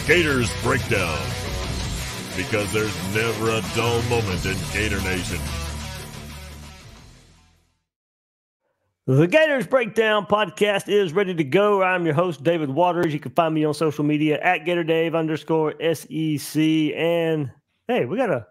Gators Breakdown, because there's never a dull moment in Gator Nation. The Gators Breakdown podcast is ready to go. I'm your host, David Waters. You can find me on social media at GatorDave_SEC. And hey, we got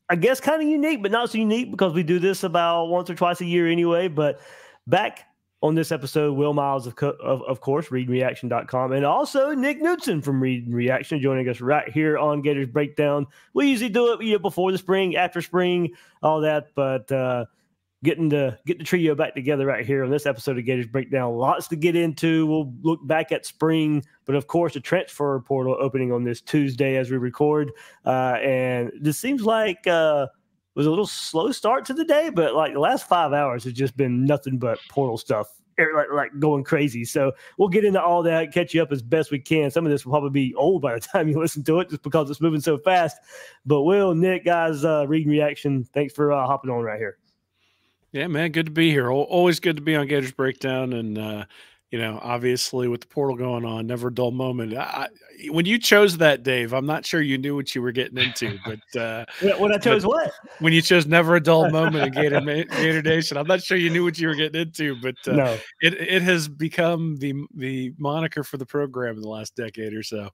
I guess kind of unique, but not so unique because we do this about once or twice a year anyway. But back on this episode, Will Miles, of course, readandreaction.com, and also Nick Knudsen from Read and Reaction joining us right here on Gators Breakdown. We usually do it before the spring, after spring, all that, but getting the trio back together right here on this episode of Gators Breakdown. Lots to get into. We'll look back at spring, but of course, the transfer portal opening on this Tuesday as we record. And this seems like was a little slow start to the day, but like the last 5 hours has just been nothing but portal stuff, like going crazy. So we'll get into all that, catch you up as best we can. Some of this will probably be old by the time you listen to it, just because it's moving so fast. But Will, Nick, guys, Read and Reaction, thanks for hopping on right here. Yeah, man, good to be here. Always good to be on Gators Breakdown. And, obviously with the portal going on, never a dull moment. When you chose that, Dave, I'm not sure you knew what you were getting into. But when I chose what? When you chose never a dull moment in Gator Nation, I'm not sure you knew what you were getting into. But no. It has become the moniker for the program in the last decade or so.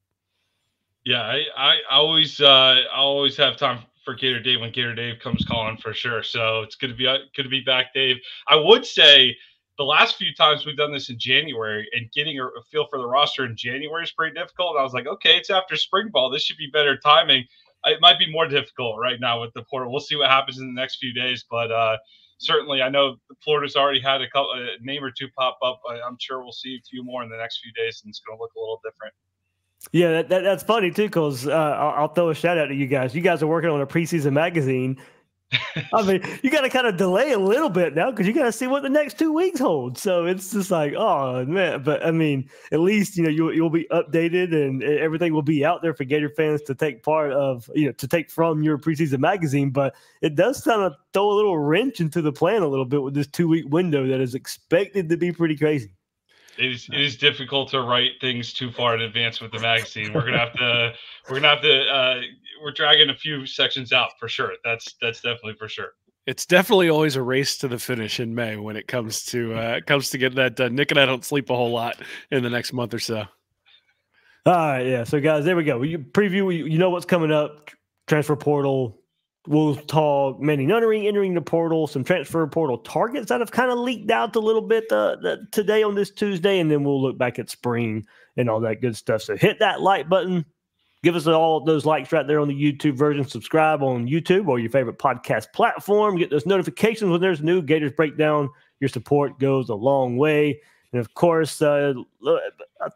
Yeah, I always have time for Gator Dave when Gator Dave comes calling, for sure. So it's good to be back, Dave. I would say the last few times we've done this in January, and getting a feel for the roster in January is pretty difficult. And I was like, okay, it's after spring ball. This should be better timing. It might be more difficult right now with the portal. We'll see what happens in the next few days. But certainly, I know Florida's already had a name or two pop up. I'm sure we'll see a few more in the next few days, and it's going to look a little different. Yeah, that's funny too, because I'll throw a shout out to you guys. You guys are working on a preseason magazine. I mean, you got to kind of delay a little bit now because you got to see what the next 2 weeks hold. So it's just like, oh man. But I mean, at least you'll be updated and everything will be out there for Gator fans to take part of, to take from your preseason magazine. But it does kind of throw a little wrench into the plan a little bit with this 2 week window that is expected to be pretty crazy. It is difficult to write things too far in advance with the magazine. We're dragging a few sections out for sure. That's definitely for sure. It's definitely always a race to the finish in May when it comes to getting that done. Nick and I don't sleep a whole lot in the next month or so. All right, yeah. So guys, there we go. We preview. You know what's coming up. Transfer portal. We'll talk Manny Nunnery entering the portal, some transfer portal targets that have kind of leaked out a little bit today on this Tuesday, and then we'll look back at spring and all that good stuff. So hit that like button. Give us all those likes right there on the YouTube version. Subscribe on YouTube or your favorite podcast platform. Get those notifications when there's new Gators Breakdown. Your support goes a long way. And, of course, I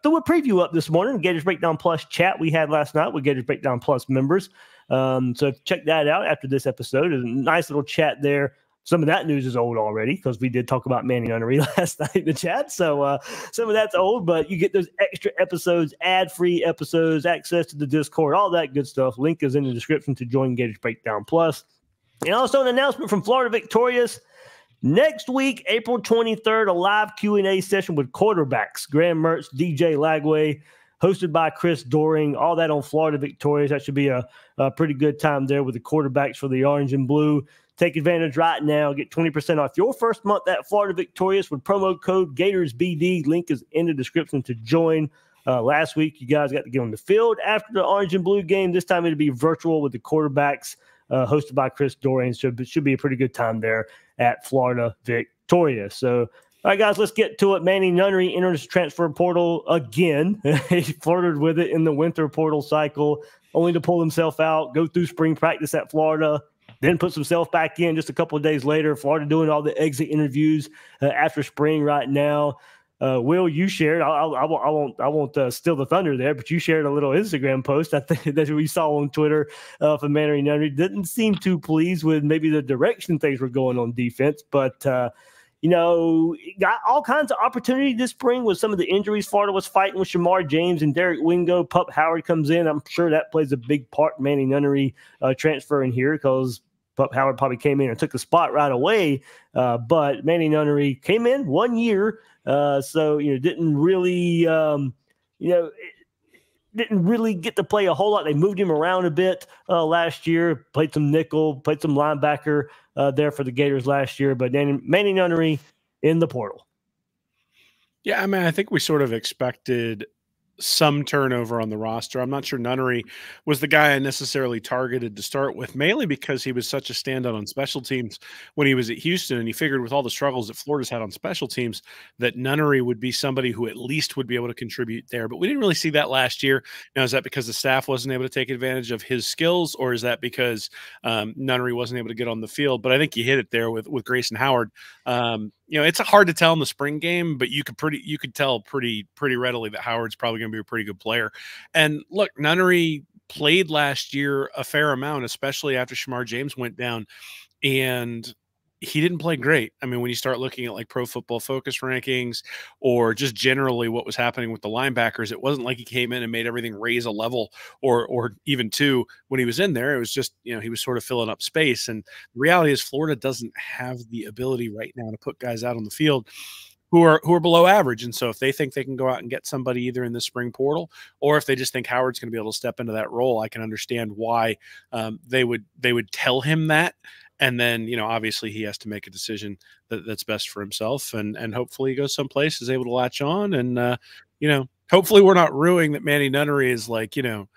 threw a preview up this morning, Gators Breakdown Plus chat we had last night with Gators Breakdown Plus members. So check that out after this episode. There's a nice little chat there. Some of that news is old already because we did talk about Manny Nunnery last night in the chat. So some of that's old, but you get those extra episodes, ad-free episodes, access to the Discord, all that good stuff. Link is in the description to join Gators Breakdown Plus. And also an announcement from Florida Victorious. Next week, April 23rd, a live Q&A session with quarterbacks, Graham Mertz, DJ Lagway, hosted by Chris Doring, all that on Florida Victorious. That should be a pretty good time there with the quarterbacks for the orange and blue. Take advantage right now. Get 20% off your first month at Florida Victorious with promo code GatorsBD. Link is in the description to join. Last week, you guys got to get on the field after the orange and blue game. This time it'll be virtual with the quarterbacks hosted by Chris Doring. So it should be a pretty good time there at Florida Victorious. So, all right, guys, let's get to it. Manny Nunnery enters the transfer portal again. He flirted with it in the winter portal cycle, only to pull himself out, go through spring practice at Florida, then puts himself back in just a couple of days later. Florida doing all the exit interviews after spring right now. Will, you shared, I won't steal the thunder there, but you shared a little Instagram post I think that we saw on Twitter for Manny Nunnery. Didn't seem too pleased with maybe the direction things were going on defense, but got all kinds of opportunity this spring with some of the injuries Florida was fighting with Shamar James and Derek Wingo. Pup Howard comes in. I'm sure that plays a big part in Manny Nunnery transferring here because Pup Howard probably came in and took the spot right away. But Manny Nunnery came in 1 year. So, didn't really, didn't really get to play a whole lot. They moved him around a bit last year, played some nickel, played some linebacker there for the Gators last year. But then Manny Nunnery in the portal. Yeah, I mean, I think we sort of expected some turnover on the roster. I'm not sure Nunnery was the guy I necessarily targeted to start with, mainly because he was such a standout on special teams when he was at Houston, and he figured with all the struggles that Florida's had on special teams that Nunnery would be somebody who at least would be able to contribute there. But we didn't really see that last year. Now, is that because the staff wasn't able to take advantage of his skills, or is that because Nunnery wasn't able to get on the field? But I think you hit it there with Grayson Howard. You know, it's hard to tell in the spring game, but you could tell pretty readily that Howard's probably going to be a pretty good player. And look, Nunnery played last year a fair amount, especially after Shamar James went down, and he didn't play great. I mean, when you start looking at like Pro Football Focus rankings or just generally what was happening with the linebackers, it wasn't like he came in and made everything raise a level or even two when he was in there. It was just, you know, he was sort of filling up space. And the reality is Florida doesn't have the ability right now to put guys out on the field who are below average. And so if they think they can go out and get somebody either in the spring portal, or if they just think Howard's going to be able to step into that role, I can understand why they would tell him that. And then, you know, obviously he has to make a decision that's best for himself, and hopefully he goes someplace, is able to latch on. And, you know, hopefully we're not ruining that Manny Nunnery is like, you know,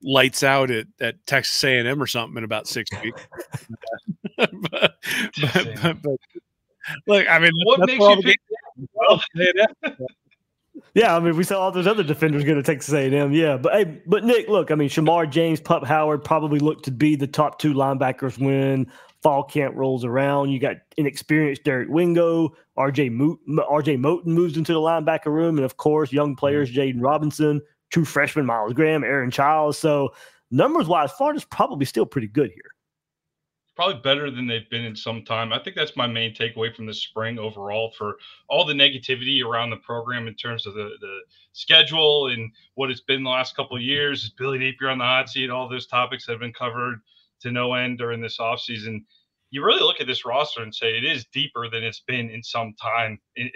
lights out at Texas A&M or something in about 6 weeks. but look, I mean, what makes you think Yeah, I mean, we saw all those other defenders go to Texas A&M. Yeah, but Nick, look, I mean, Shamar James, Pup Howard probably look to be the top two linebackers when fall camp rolls around. You got inexperienced Derek Wingo, RJ Moten moves into the linebacker room, and of course, young players Jaden Robinson, true freshman Miles Graham, Aaron Childs. So numbers-wise, Florida's probably still pretty good here. Probably better than they've been in some time. I think that's my main takeaway from the spring overall, for all the negativity around the program in terms of the schedule and what it's been the last couple of years. Is Billy Napier on the hot seat? All those topics that have been covered to no end during this offseason. You really look at this roster and say it is deeper than it's been in some time in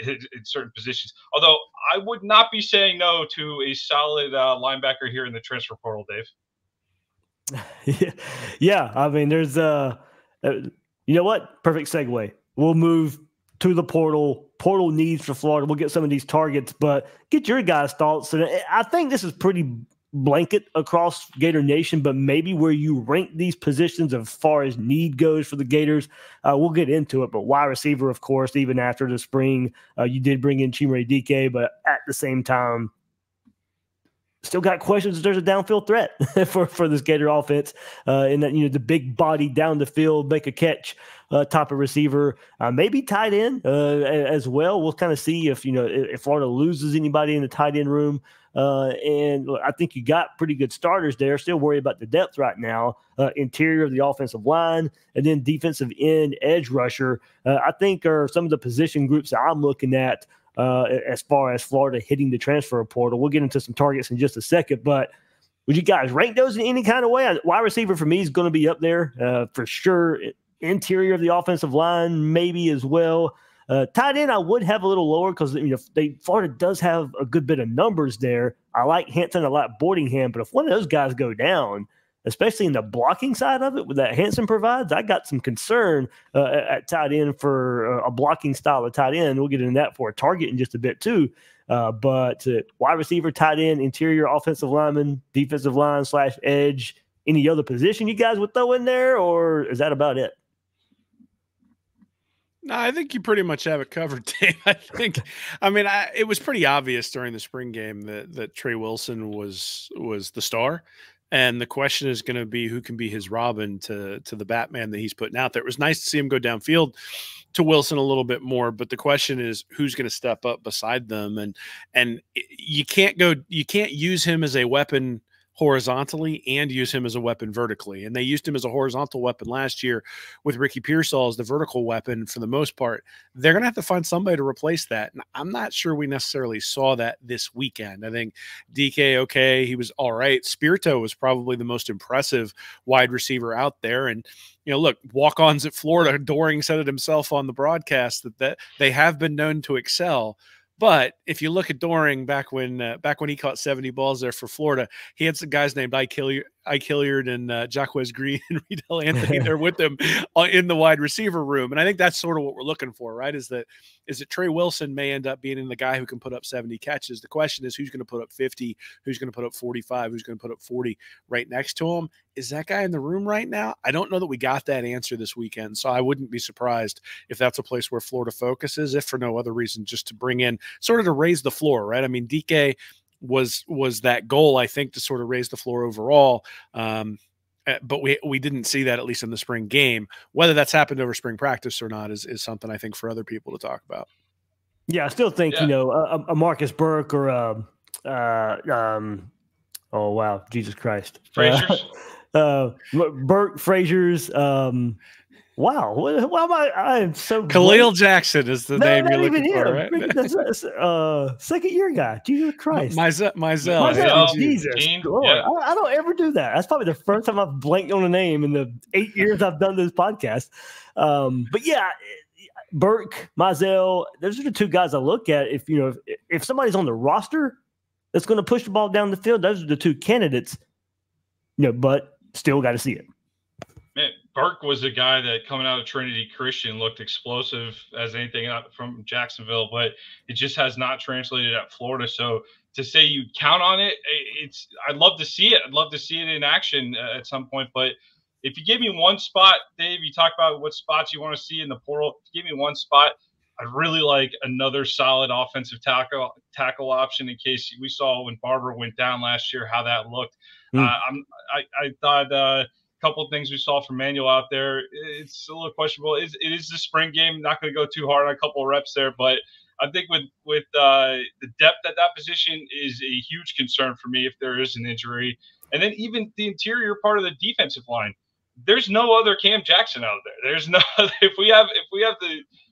certain positions. Although I would not be saying no to a solid linebacker here in the transfer portal, Dave. Yeah, I mean, there's you know what? Perfect segue. We'll move to the portal. Portal needs for Florida. We'll get some of these targets, but get your guys' thoughts. And I think this is pretty blanket across Gator Nation, but maybe where you rank these positions as far as need goes for the Gators. We'll get into it, but wide receiver, of course, even after the spring, you did bring in Chimere Dike, but at the same time, still got questions if there's a downfield threat for this Gator offense, and that, you know, the big body down the field, make a catch type of receiver, maybe tight end as well. We'll kind of see if, you know, if Florida loses anybody in the tight end room. And I think you got pretty good starters there. Still worried about the depth right now. Interior of the offensive line, and then defensive end, edge rusher, I think are some of the position groups that I'm looking at as far as Florida hitting the transfer portal. We'll get into some targets in just a second, but would you guys rank those in any kind of way? Wide receiver for me is going to be up there for sure. Interior of the offensive line, maybe as well. Tight end, I would have a little lower because, you know, Florida does have a good bit of numbers there. I like Hansen, I like Boardingham, but if one of those guys go down, especially in the blocking side of it, with that Hansen provides, I got some concern at tight end for a blocking style of tight end. We'll get into that for a target in just a bit too. But wide receiver, tight end, interior offensive lineman, defensive line / edge, any other position you guys would throw in there, or is that about it? No, I think you pretty much have it covered, Dave. I mean, it was pretty obvious during the spring game that Trey Wilson was the star. And the question is going to be who can be his Robin to the Batman that he's putting out there. It was nice to see him go downfield to Wilson a little bit more, but the question is who's going to step up beside them. And you can't use him as a weapon horizontally and use him as a weapon vertically. And they used him as a horizontal weapon last year with Ricky Pearsall as the vertical weapon for the most part. They're going to have to find somebody to replace that. And I'm not sure we necessarily saw that this weekend. I think DK, okay, he was all right. Spirito was probably the most impressive wide receiver out there. And, you know, look, walk-ons at Florida, Doring said it himself on the broadcast that they have been known to excel. But if you look at Doring back when he caught 70 balls there for Florida, he had some guys named Ike Hilliard and Jacquez Green and Riedel Anthony there with him in the wide receiver room. And I think that's sort of what we're looking for, right? Is that Trey Wilson may end up being the guy who can put up 70 catches. The question is who's going to put up 50, who's going to put up 45, who's going to put up 40 right next to him. Is that guy in the room right now? I don't know that we got that answer this weekend. So I wouldn't be surprised if that's a place where Florida focuses, if for no other reason, just to bring in sort of to raise the floor, right? I mean, DK was that goal, I think, to sort of raise the floor overall. But we didn't see that, at least in the spring game. Whether that's happened over spring practice or not is something I think for other people to talk about. Yeah, I still think, you know, a Marcus Burke or oh, wow, Jesus Christ. Frazier's. Burke, Frazier's. Wow, why am I am so Khalil Jackson is the name you're looking for, right? That's, second year guy. Jesus Christ. Mizell. Jesus Lord. Yeah. I don't ever do that. That's probably the first time I've blanked on a name in the 8 years I've done this podcast. But yeah, Burke, Mizell, those are the two guys I look at. If somebody's on the roster that's going to push the ball down the field, those are the two candidates. But still got to see it. Man, Burke was a guy that coming out of Trinity Christian looked explosive as anything out from Jacksonville, but it just has not translated at Florida. So to say you count on it, I'd love to see it. I'd love to see it in action at some point. But if you give me one spot, Dave, you talk about what spots you want to see in the portal. If you give me one spot, I'd really like another solid offensive tackle option in case we saw when Barber went down last year how that looked. I thought couple of things we saw from Manuel out there. It's a little questionable. It is the spring game. Not going to go too hard on a couple of reps there, but I think with the depth at that position is a huge concern for me if there is an injury. And then even the interior part of the defensive line, there's no other Cam Jackson out there. There's no if we have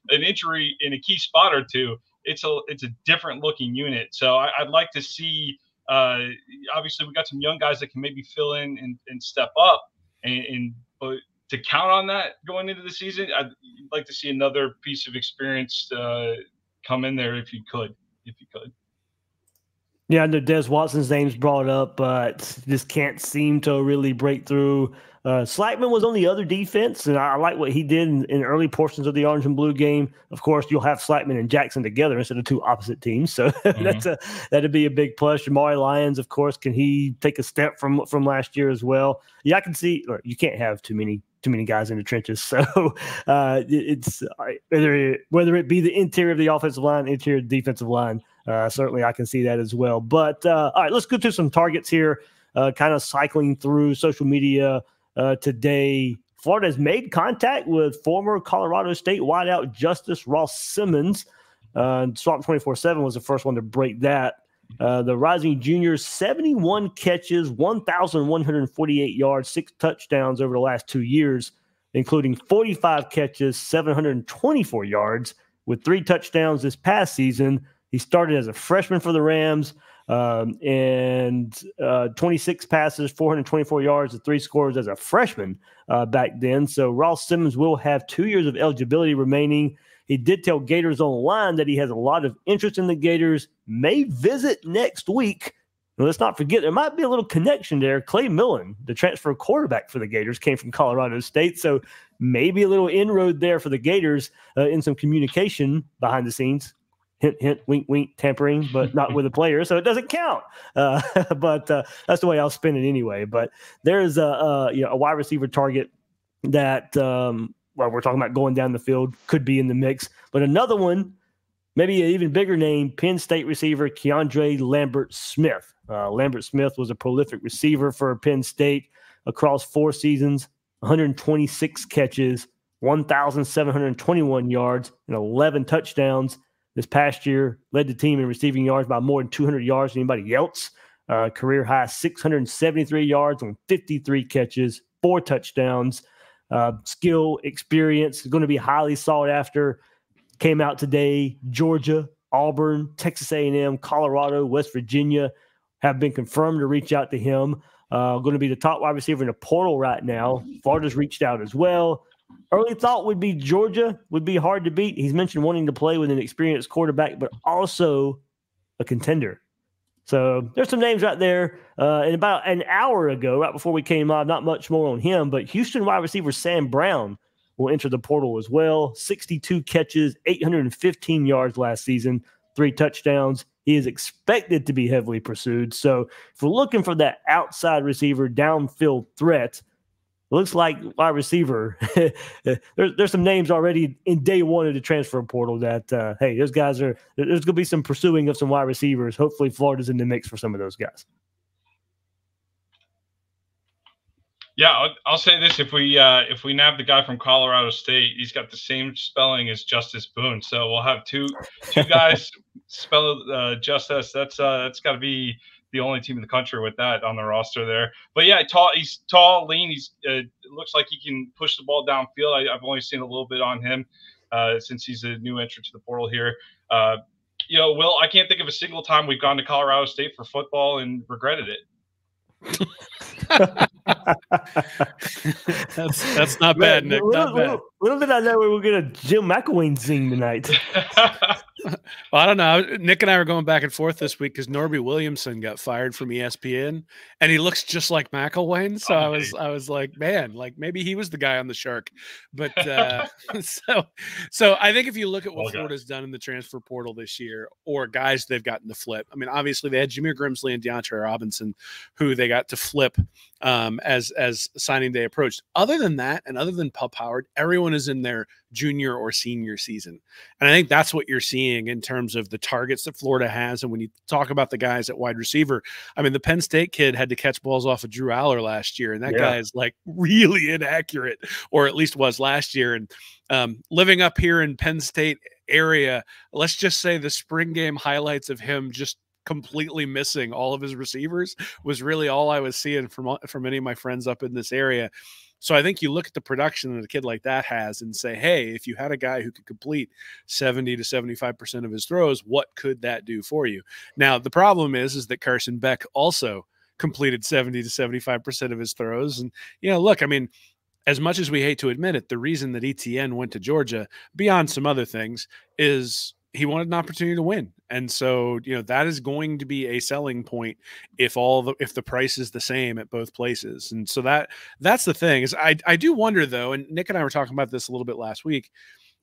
an injury in a key spot or two, it's a different looking unit. So I'd like to see. Obviously, we got some young guys that can maybe fill in and step up. But to count on that going into the season, I'd like to see another piece of experience come in there if you could. Yeah, I know Des Watson's name's brought up, but just can't seem to really break through. Slackman was on the other defense, and I like what he did in early portions of the orange and blue game. Of course, you'll have Slackman and Jackson together instead of two opposite teams, so that'd be a big plus. Jamari Lyons, of course, can he take a step from last year as well? Yeah, I can see. You can't have too many guys in the trenches, so it's whether it be the interior of the offensive line, interior defensive line. Certainly, I can see that as well. But all right, let's go to some targets here. Kind of cycling through social media. Today, Florida has made contact with former Colorado State wideout Justice Ross Simmons. Swamp 24/7 was the first one to break that. The rising junior, 71 catches, 1,148 yards, 6 touchdowns over the last 2 years, including 45 catches, 724 yards, with 3 touchdowns this past season. He started as a freshman for the Rams. And 26 passes, 424 yards, and 3 scores as a freshman back then. So Ross Simmons will have 2 years of eligibility remaining. He did tell Gators Online that he has a lot of interest in the Gators, may visit next week. Now, let's not forget, there might be a little connection there. Clay Millen, the transfer quarterback for the Gators, came from Colorado State. So maybe a little inroad there for the Gators in some communication behind the scenes. Hint, hint, wink, wink, tampering, but not with a player, so it doesn't count. But that's the way I'll spin it anyway. But there's a wide receiver target that, we're talking about going down the field, could be in the mix. But another one, maybe an even bigger name, Penn State receiver Keandre Lambert-Smith. Lambert-Smith was a prolific receiver for Penn State across 4 seasons, 126 catches, 1,721 yards, and 11 touchdowns. This past year, led the team in receiving yards by more than 200 yards than anybody else. Career high 673 yards on 53 catches, 4 touchdowns. Skill, experience is going to be highly sought after. Came out today. Georgia, Auburn, Texas A&M, Colorado, West Virginia have been confirmed to reach out to him. Going to be the top wide receiver in the portal right now. Florida's reached out as well. Early thought would be Georgia would be hard to beat. He's mentioned wanting to play with an experienced quarterback, but also a contender. So there's some names right there. And about an hour ago, right before we came on, not much more on him, but Houston wide receiver Sam Brown will enter the portal as well. 62 catches, 815 yards last season, 3 touchdowns. He is expected to be heavily pursued. So if we're looking for that outside receiver, downfield threat, it looks like wide receiver. There's some names already in day one of the transfer portal that, hey, those guys are – there's going to be some pursuing of some wide receivers. Hopefully Florida's in the mix for some of those guys. Yeah, I'll say this: if we nab the guy from Colorado State, he's got the same spelling as Justice Boone. So we'll have two guys spell Justice. That's got to be the only team in the country with that on the roster there. But yeah, he's tall, lean. He's looks like he can push the ball downfield. I've only seen a little bit on him since he's a new entrant to the portal here. Will, I can't think of a single time we've gone to Colorado State for football and regretted it. that's not bad, Nick. Not bad. Little did I know we were going to Jim McElwain sing tonight. Well, I don't know. Nick and I were going back and forth this week because Norby Williamson got fired from ESPN, and he looks just like McElwain. So I was like, man, like maybe he was the guy on the Shark. But so I think if you look at what Florida's done in the transfer portal this year, or guys they've gotten to flip. I mean, obviously they had Jameer Grimsley and DeAndre Robinson, who they got to flip as signing day approached. Other than that, and other than Pup Howard, everyone is in their junior or senior season. And I think that's what you're seeing in terms of the targets that Florida has. And when you talk about the guys at wide receiver, I mean, the Penn State kid had to catch balls off of Drew Aller last year. And that guy is like really inaccurate, or at least was last year. And living up here in Penn State area, let's just say the spring game highlights of him just completely missing all of his receivers was really all I was seeing from any of my friends up in this area. So I think you look at the production that a kid like that has and say, hey, if you had a guy who could complete 70 to 75% of his throws, what could that do for you? Now, the problem is that Carson Beck also completed 70 to 75% of his throws. And, look, I mean, as much as we hate to admit it, the reason that ETN went to Georgia, beyond some other things, is he wanted an opportunity to win. And so, that is going to be a selling point if the price is the same at both places. And so that's the thing is I do wonder though, and Nick and I were talking about this a little bit last week,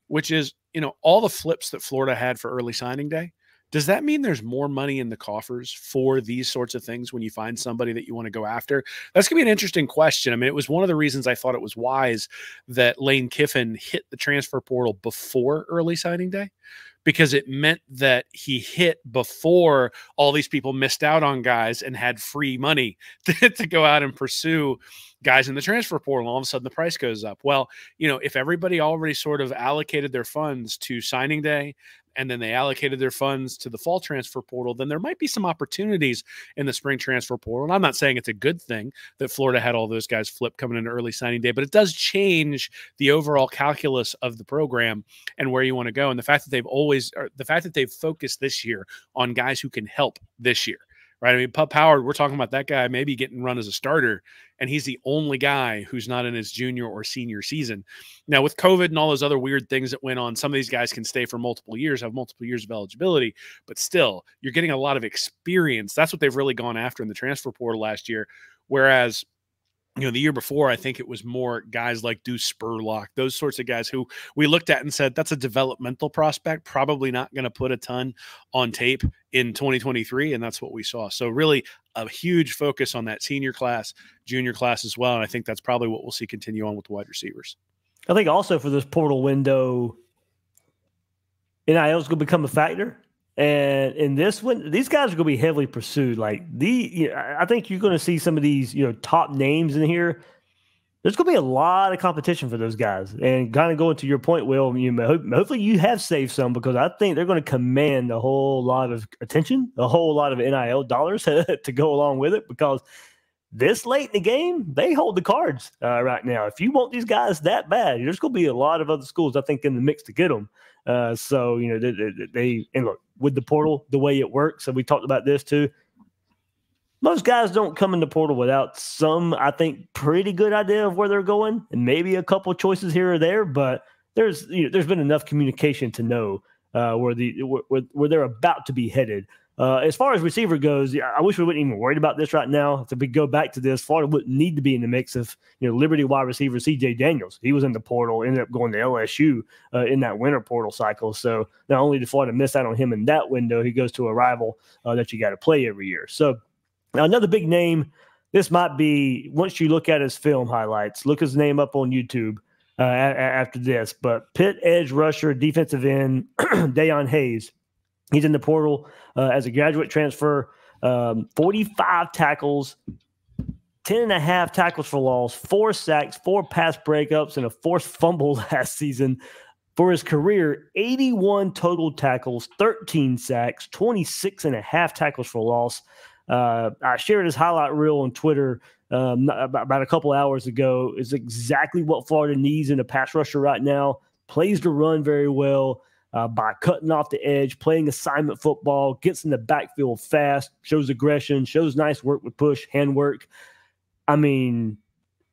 which is, all the flips that Florida had for early signing day, does that mean there's more money in the coffers for these sorts of things when you find somebody that you want to go after? That's going to be an interesting question. I mean, it was one of the reasons I thought it was wise that Lane Kiffin hit the transfer portal before early signing day, because it meant that he hit before all these people missed out on guys and had free money to go out and pursue guys in the transfer portal. All of a sudden the price goes up. Well, if everybody already sort of allocated their funds to signing day, and then they allocated their funds to the fall transfer portal, then there might be some opportunities in the spring transfer portal. And I'm not saying it's a good thing that Florida had all those guys flip coming into early signing day, but it does change the overall calculus of the program and where you want to go. And the fact that they've focused this year on guys who can help this year, right? I mean, Pup Howard, we're talking about that guy maybe getting run as a starter, and he's the only guy who's not in his junior or senior season. Now, with COVID and all those other weird things that went on, some of these guys can stay for multiple years, have multiple years of eligibility, but still, you're getting a lot of experience. That's what they've really gone after in the transfer portal last year, whereas the year before, I think it was more guys like Deuce Spurlock, those sorts of guys who we looked at and said, that's a developmental prospect, probably not going to put a ton on tape in 2023. And that's what we saw. So really a huge focus on that senior class, junior class as well. And I think that's probably what we'll see continue on with the wide receivers. I think also for this portal window, NIL is going to become a factor. And in this one, these guys are going to be heavily pursued. Like I think you're going to see some of these, top names in here. There's going to be a lot of competition for those guys. And kind of going to your point, Will, hopefully you have saved some, because I think they're going to command a whole lot of attention, a whole lot of NIL dollars to go along with it, because this late in the game, they hold the cards right now. If you want these guys that bad, there's going to be a lot of other schools, I think, in the mix to get them. So, and look, with the portal, the way it works, and we talked about this too, most guys don't come in the portal without some, I think, pretty good idea of where they're going, and maybe a couple choices here or there. But there's been enough communication to know where they're about to be headed. As far as receiver goes, I wish we wouldn't even worried about this right now. If we go back to this, Florida wouldn't need to be in the mix of Liberty wide receiver C.J. Daniels. He was in the portal, ended up going to LSU in that winter portal cycle. So not only did Florida miss out on him in that window, he goes to a rival that you got to play every year. So another big name. This might be, once you look at his film highlights, look his name up on YouTube after this. But Pitt edge rusher, defensive end, Deion Hayes. He's in the portal as a graduate transfer, 45 tackles, 10.5 tackles for loss, 4 sacks, 4 pass breakups, and a forced fumble last season. For his career, 81 total tackles, 13 sacks, 26.5 tackles for loss. I shared his highlight reel on Twitter about a couple hours ago. It's exactly what Florida needs in a pass rusher right now. Plays the run very well. By cutting off the edge, playing assignment football, gets in the backfield fast, shows aggression, shows nice work with push, handwork. I mean,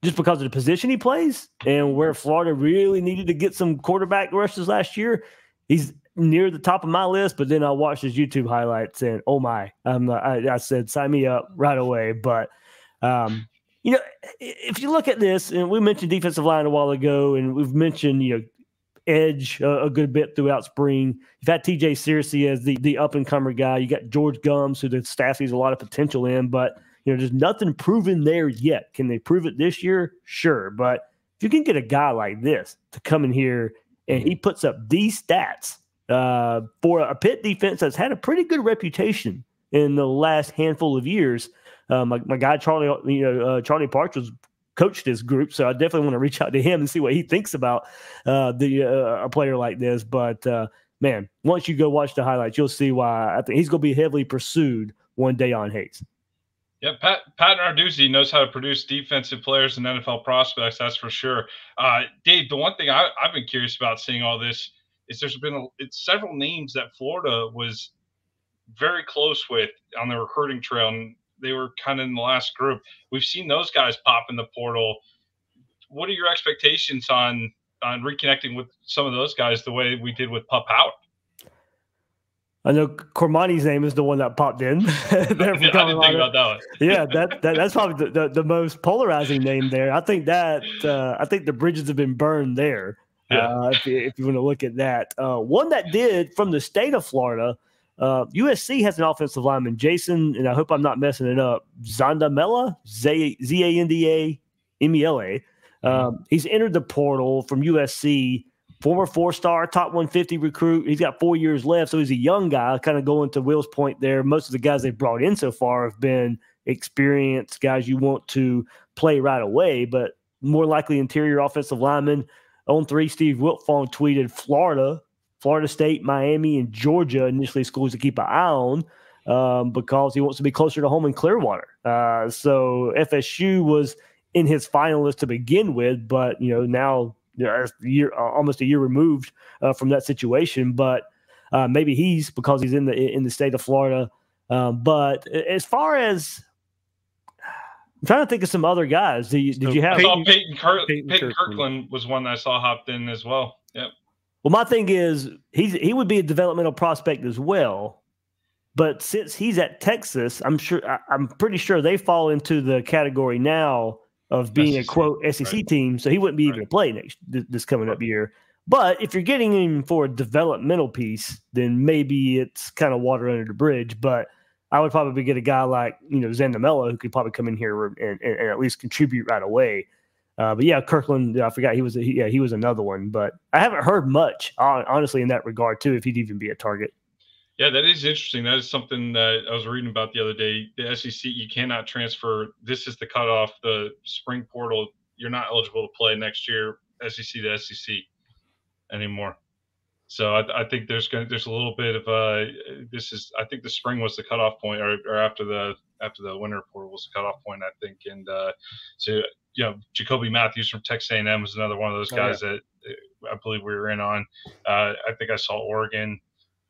just because of the position he plays and where Florida really needed to get some quarterback rushes last year, he's near the top of my list. But then I watched his YouTube highlights and, oh my, I said, sign me up right away. But, if you look at this, and we mentioned defensive line a while ago, and we've mentioned, edge a good bit throughout spring. You've had TJ Searcy as the up-and-comer guy. You got George Gums, who the staff sees a lot of potential in, but there's nothing proven there yet. Can they prove it this year? Sure. But if you can get a guy like this to come in here and he puts up these stats for a Pitt defense that's had a pretty good reputation in the last handful of years. My guy Charlie Parch was coached this group, so I definitely want to reach out to him and see what he thinks about a player like this. But man, once you go watch the highlights, you'll see why I think he's going to be heavily pursued one day on Hayes. Yeah, Pat Narduzzi knows how to produce defensive players and NFL prospects. That's for sure. Dave, the one thing I've been curious about seeing all this is there's been several names that Florida was very close with on the recruiting trail, and they were kind of in the last group. We've seen those guys pop in the portal. What are your expectations on reconnecting with some of those guys the way we did with Pup Howard? I know Cormani's name is the one that popped in. I didn't think about that one. Yeah, that's probably the most polarizing name there. I think the bridges have been burned there. Yeah. If you want to look at that, one that did from the state of Florida. USC has an offensive lineman, Jason, and I hope I'm not messing it up, Zandamela, Zandamela. He's entered the portal from USC, former 4-star, top 150 recruit. He's got 4 years left, so he's a young guy, kind of going to Will's point there. Most of the guys they've brought in so far have been experienced guys you want to play right away, but more likely interior offensive linemen. On 3, Steve Wiltfong tweeted Florida State, Miami, and Georgia initially schools to keep an eye on because he wants to be closer to home in Clearwater. So FSU was in his finalist to begin with, but now almost a year removed from that situation. But maybe he's because he's in the state of Florida. But as far as I'm trying to think of some other guys. Did you have Peyton Kirkland was one that I saw hopped in as well. Yep. Well, my thing is he would be a developmental prospect as well, but since he's at Texas, I'm pretty sure they fall into the category now of being SEC, a quote SEC team, so he wouldn't be able to play this coming up year. But if you're getting him for a developmental piece, then maybe it's kind of water under the bridge. But I would probably get a guy like Zandamela who could probably come in here and at least contribute right away. But yeah, Kirkland, I forgot he was another one, but I haven't heard much honestly in that regard too, if he'd even be a target. Yeah, that is interesting. That is something that I was reading about the other day. The SEC, you cannot transfer. This is the cutoff, the spring portal. You're not eligible to play next year, SEC to SEC anymore. So I think there's a little bit of I think the spring was the cutoff point, or after the winter portal was the cutoff point, I think. And so Jacoby Matthews from Texas A&M was another one of those guys that I believe we were in on. I think I saw Oregon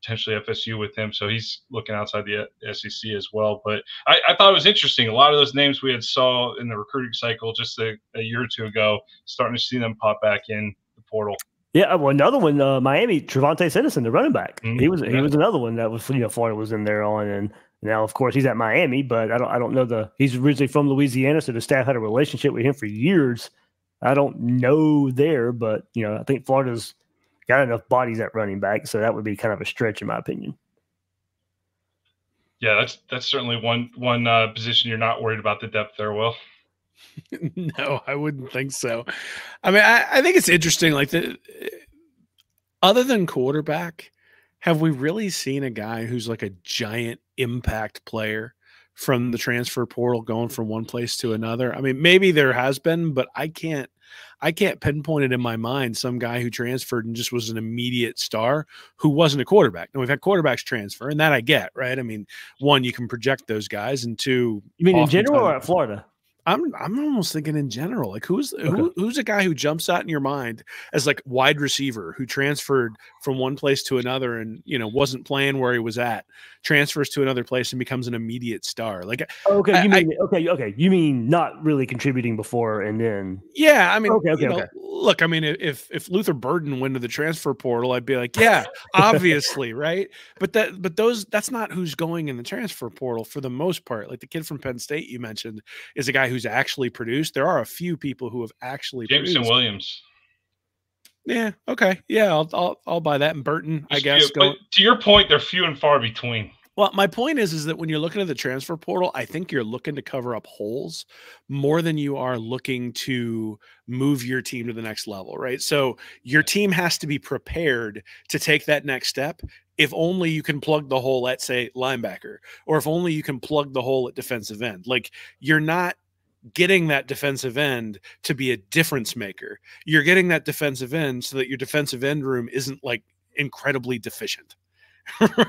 potentially FSU with him. So he's looking outside the SEC as well. But I thought it was interesting. A lot of those names we had saw in the recruiting cycle just a year or two ago, starting to see them pop back in the portal. Yeah, well, another one, Miami, Trevante Citizen, the running back. Mm-hmm. He was another one that was Florida was in there on, and now of course he's at Miami, but I don't know he's originally from Louisiana, so the staff had a relationship with him for years. I don't know there, but I think Florida's got enough bodies at running back, so that would be kind of a stretch in my opinion. Yeah, that's certainly one position you're not worried about the depth there, Will. No, I wouldn't think so. I mean, I think it's interesting. Like other than quarterback, have we really seen a guy who's like a giant impact player from the transfer portal going from one place to another? I mean, maybe there has been, but I can't pinpoint it in my mind. Some guy who transferred and just was an immediate star who wasn't a quarterback. Now we've had quarterbacks transfer, and that I get, right? I mean, one, you can project those guys, and two, you mean in general or at Florida? I'm almost thinking in general, like who's a guy who jumps out in your mind as like wide receiver who transferred from one place to another and wasn't playing where he was at, transfers to another place and becomes an immediate star. Like okay, you mean not really contributing before and then? Yeah, I mean, okay. Look, I mean, if Luther Burden went to the transfer portal, I'd be like, yeah, obviously, right? But that's not who's going in the transfer portal for the most part. Like the kid from Penn State you mentioned is a guy who's actually produced. There are a few people who have actually Jameson produced. Williams. Yeah. Okay. Yeah. I'll buy that. And Burton, I guess. But to your point, they're few and far between. Well, my point is that when you're looking at the transfer portal, I think you're looking to cover up holes more than you are looking to move your team to the next level, right? So your team has to be prepared to take that next step. If only you can plug the hole at, say, linebacker, or if only you can plug the hole at defensive end. Like you're not getting that defensive end to be a difference maker. You're getting that defensive end so that your defensive end room isn't like incredibly deficient.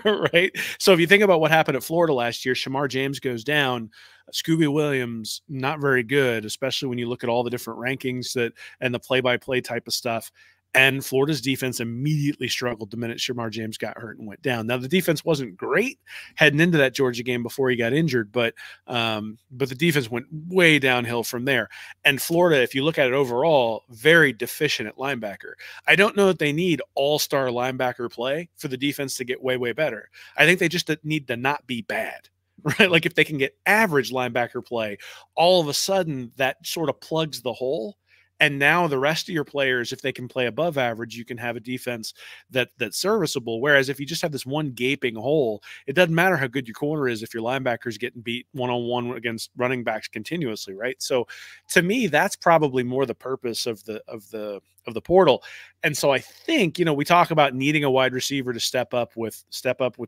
Right. So if you think about what happened at Florida last year, Shamar James goes down, Scooby Williams, not very good, especially when you look at all the different rankings and the play-by-play type of stuff. And Florida's defense immediately struggled the minute Shamar James got hurt and went down. Now, the defense wasn't great heading into that Georgia game before he got injured, but the defense went way downhill from there. And Florida, if you look at it overall, very deficient at linebacker. I don't know that they need all-star linebacker play for the defense to get way, way better. I think they just need to not be bad. Right? Like if they can get average linebacker play, all of a sudden that sort of plugs the hole. And now the rest of your players, if they can play above average, you can have a defense that's serviceable. Whereas if you just have this one gaping hole, it doesn't matter how good your corner is if your linebacker's getting beat one-on-one against running backs continuously, right? So to me, that's probably more the purpose of the portal. And so I think, we talk about needing a wide receiver to step up with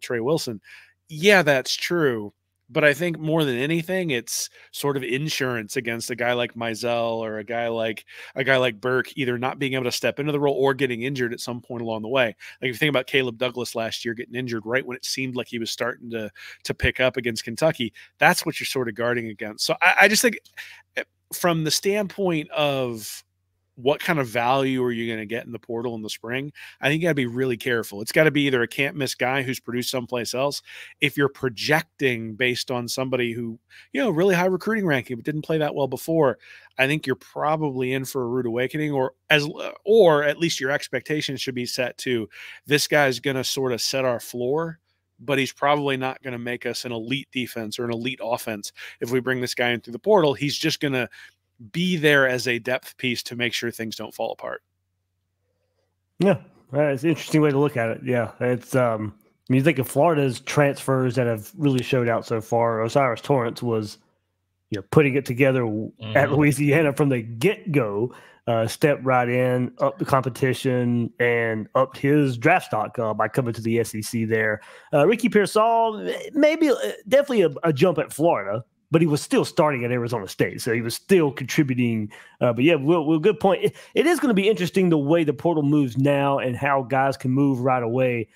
Trey Wilson. Yeah, that's true. But I think more than anything, it's sort of insurance against a guy like Mizell or a guy like Burke either not being able to step into the role or getting injured at some point along the way. Like if you think about Caleb Douglas last year getting injured right when it seemed like he was starting to pick up against Kentucky, that's what you're sort of guarding against. So I just think from the standpoint of what kind of value are you going to get in the portal in the spring? I think you got to be really careful. It's got to be either a can't miss guy who's produced someplace else. If you're projecting based on somebody who, really high recruiting ranking, but didn't play that well before, I think you're probably in for a rude awakening, or at least your expectations should be set to this guy's going to sort of set our floor, but he's probably not going to make us an elite defense or an elite offense. If we bring this guy in through the portal, he's just going to be there as a depth piece to make sure things don't fall apart. Yeah, it's an interesting way to look at it. Yeah, it's you think of Florida's transfers that have really showed out so far. Osiris Torrance was, putting it together at Louisiana from the get-go. Stepped right in, up the competition, and upped his draft stock by coming to the SEC there. Ricky Pearsall, definitely a jump at Florida, but he was still starting at Arizona State, so he was still contributing. But yeah, Will, good point. It is going to be interesting the way the portal moves now and how guys can move right away.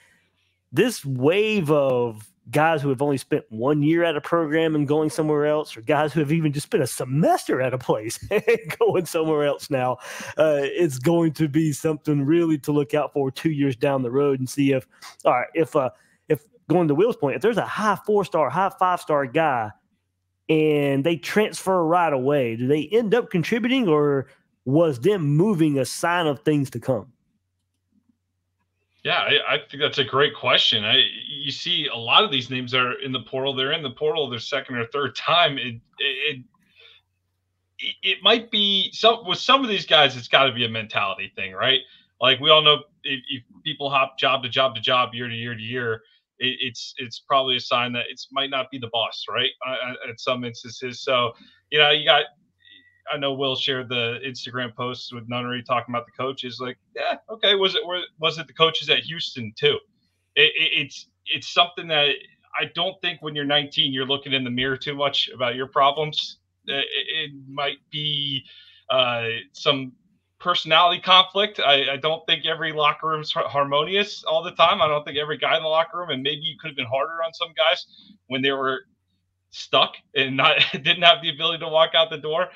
This wave of guys who have only spent 1 year at a program and going somewhere else, or guys who have even just spent a semester at a place and going somewhere else now. It's going to be something really to look out for 2 years down the road and see if, all right, if going to Will's point, if there's a high 4-star, high 5-star guy and they transfer right away, do they end up contributing, or was them moving a sign of things to come? Yeah, I think that's a great question. You see a lot of these names are in the portal. They're in the portal their second or third time. It might be with some of these guys. It's got to be a mentality thing, right? Like we all know, if people hop job to job to job, year to year to year, it's probably a sign that it might not be the boss, right? At some instances. So you got. I know Will shared the Instagram posts with Nunnery talking about the coaches. Like, yeah, okay, was it the coaches at Houston too? It's something that I don't think when you're 19 you're looking in the mirror too much about your problems. It might be some personality conflict. I don't think every locker room's harmonious all the time. I don't think every guy in the locker room, and maybe you could have been harder on some guys when they were stuck and didn't have the ability to walk out the door.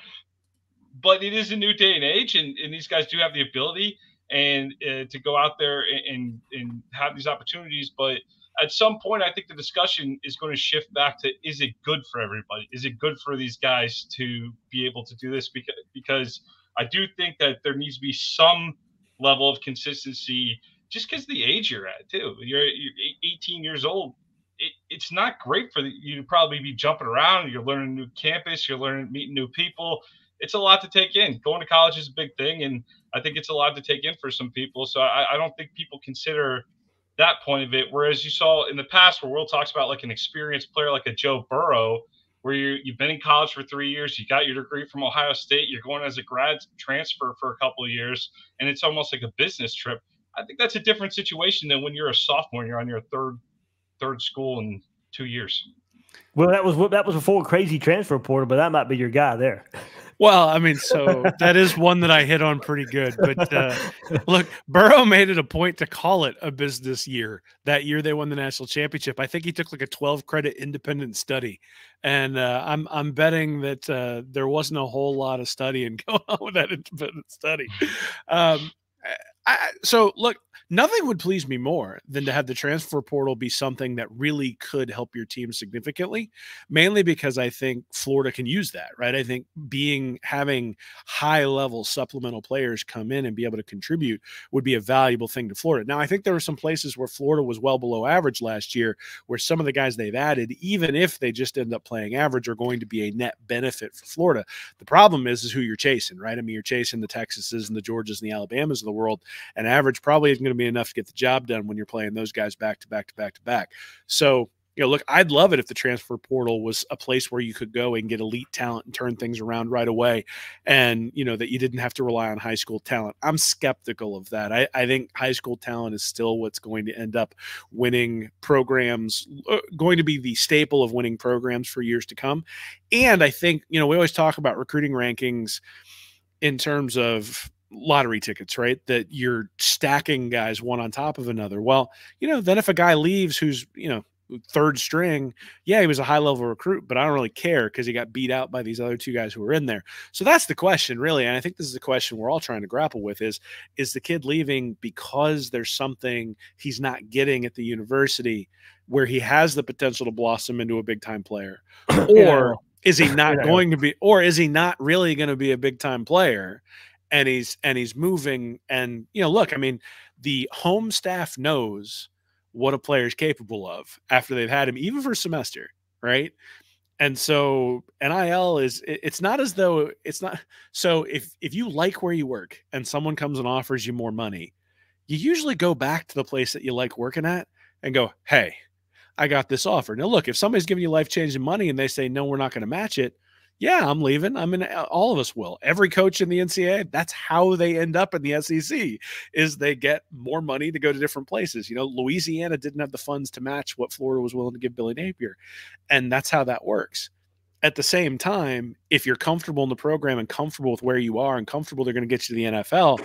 But it is a new day and age, and these guys do have the ability and to go out there and have these opportunities. But at some point, I think the discussion is going to shift back to, is it good for everybody? Is it good for these guys to be able to do this? Because I do think that there needs to be some level of consistency, just because the age you're at too. You're 18 years old. It's not great for you to probably be jumping around. You're learning a new campus. You're meeting new people. It's a lot to take in. Going to college is a big thing, and I think it's a lot to take in for some people. So I don't think people consider that point of it. Whereas you saw in the past where Will talks about like an experienced player like a Joe Burrow, where you've been in college for 3 years, you got your degree from Ohio State, you're going as a grad transfer for a couple of years, and it's almost like a business trip. I think that's a different situation than when you're a sophomore and you're on your third school in 2 years. Well, that was before crazy transfer portal, but that might be your guy there. Well, I mean, so that is one that I hit on pretty good. But look, Burrow made it a point to call it a business year. That year they won the national championship. I think he took like a 12-credit independent study, and I'm betting that there wasn't a whole lot of studying going on with that independent study. So look, nothing would please me more than to have the transfer portal be something that really could help your team significantly, mainly because I think Florida can use that, right? I think having high-level supplemental players come in and be able to contribute would be a valuable thing to Florida. Now, I think there were some places where Florida was well below average last year, where some of the guys they've added, even if they just end up playing average, are going to be a net benefit for Florida. The problem is who you're chasing, right? I mean, you're chasing the Texases and the Georgias and the Alabamas of the world, and average probably isn't going to be enough to get the job done when you're playing those guys back to back to back to back. So, look, I'd love it if the transfer portal was a place where you could go and get elite talent and turn things around right away, and that you didn't have to rely on high school talent. I'm skeptical of that. I think high school talent is still what's going to end up winning programs, going to be the staple of winning programs for years to come. And I think, we always talk about recruiting rankings in terms of lottery tickets, right? That you're stacking guys one on top of another. Well, then if a guy leaves who's, third string, yeah, he was a high level recruit, but I don't really care because he got beat out by these other two guys who were in there. So that's the question, really. And I think this is the question we're all trying to grapple with is the kid leaving because there's something he's not getting at the university where he has the potential to blossom into a big time player? Or is he not going to be, or is he not really going to be a big time player? And he's moving, and look, I mean, the home staff knows what a player is capable of after they've had him, even for a semester, right? And so NIL it's not as though it's not. So if you like where you work and someone comes and offers you more money, you usually go back to the place that you like working at and go, hey, I got this offer. Now look, if somebody's giving you life-changing money and they say, no, we're not going to match it, yeah, I'm leaving. All of us will. Every coach in the NCAA, that's how they end up in the SEC, is they get more money to go to different places. Louisiana didn't have the funds to match what Florida was willing to give Billy Napier. And that's how that works. At the same time, if you're comfortable in the program and comfortable with where you are and comfortable they're going to get you to the NFL,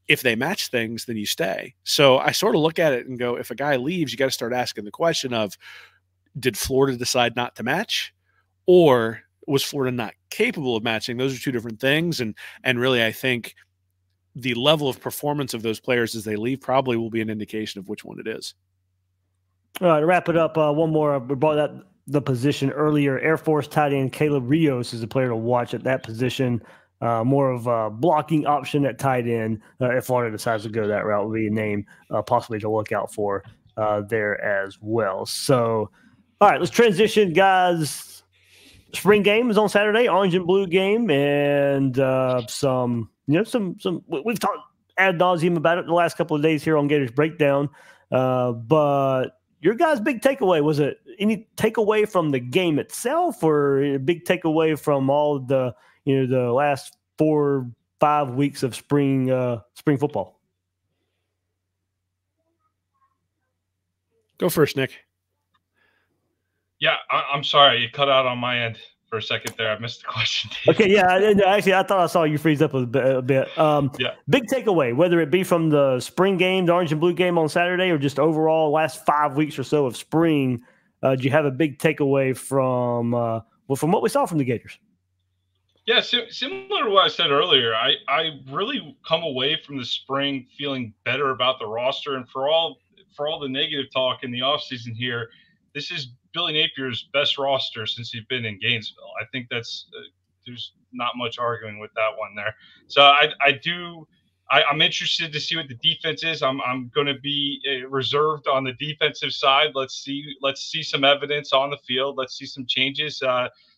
if they match things, then you stay. So I sort of look at it and go, if a guy leaves, you got to start asking the question of, did Florida decide not to match, or was Florida not capable of matching? Those are two different things. And really, I think the level of performance of those players as they leave probably will be an indication of which one it is. All right, to wrap it up, one more. We brought up the position earlier. Air Force tight end Caleb Rios is a player to watch at that position. More of a blocking option at tight end. If Florida decides to go that route, will be a name possibly to look out for there as well. So, all right, let's transition, guys. Spring game is on Saturday, orange and blue game, and some we've talked ad nauseum about it the last couple of days here on Gators Breakdown. But your guys' big takeaway, was it any takeaway from the game itself, or a big takeaway from all the the last 4-5 weeks of spring football? Go first, Nick. Yeah, I'm sorry. You cut out on my end for a second there. I missed the question. Okay, yeah. Actually, I thought I saw you freeze up a bit. Yeah. Big takeaway, whether it be from the spring game, the orange and blue game on Saturday, or just overall last 5 weeks or so of spring, do you have a big takeaway from what we saw from the Gators? Yeah, similar to what I said earlier, I really come away from the spring feeling better about the roster, and for all the negative talk in the offseason here, this is Billy Napier's best roster since he's been in Gainesville. I think that's there's not much arguing with that one there. So I'm interested to see what the defense is. I'm going to be reserved on the defensive side. Let's see some evidence on the field. Let's see some changes.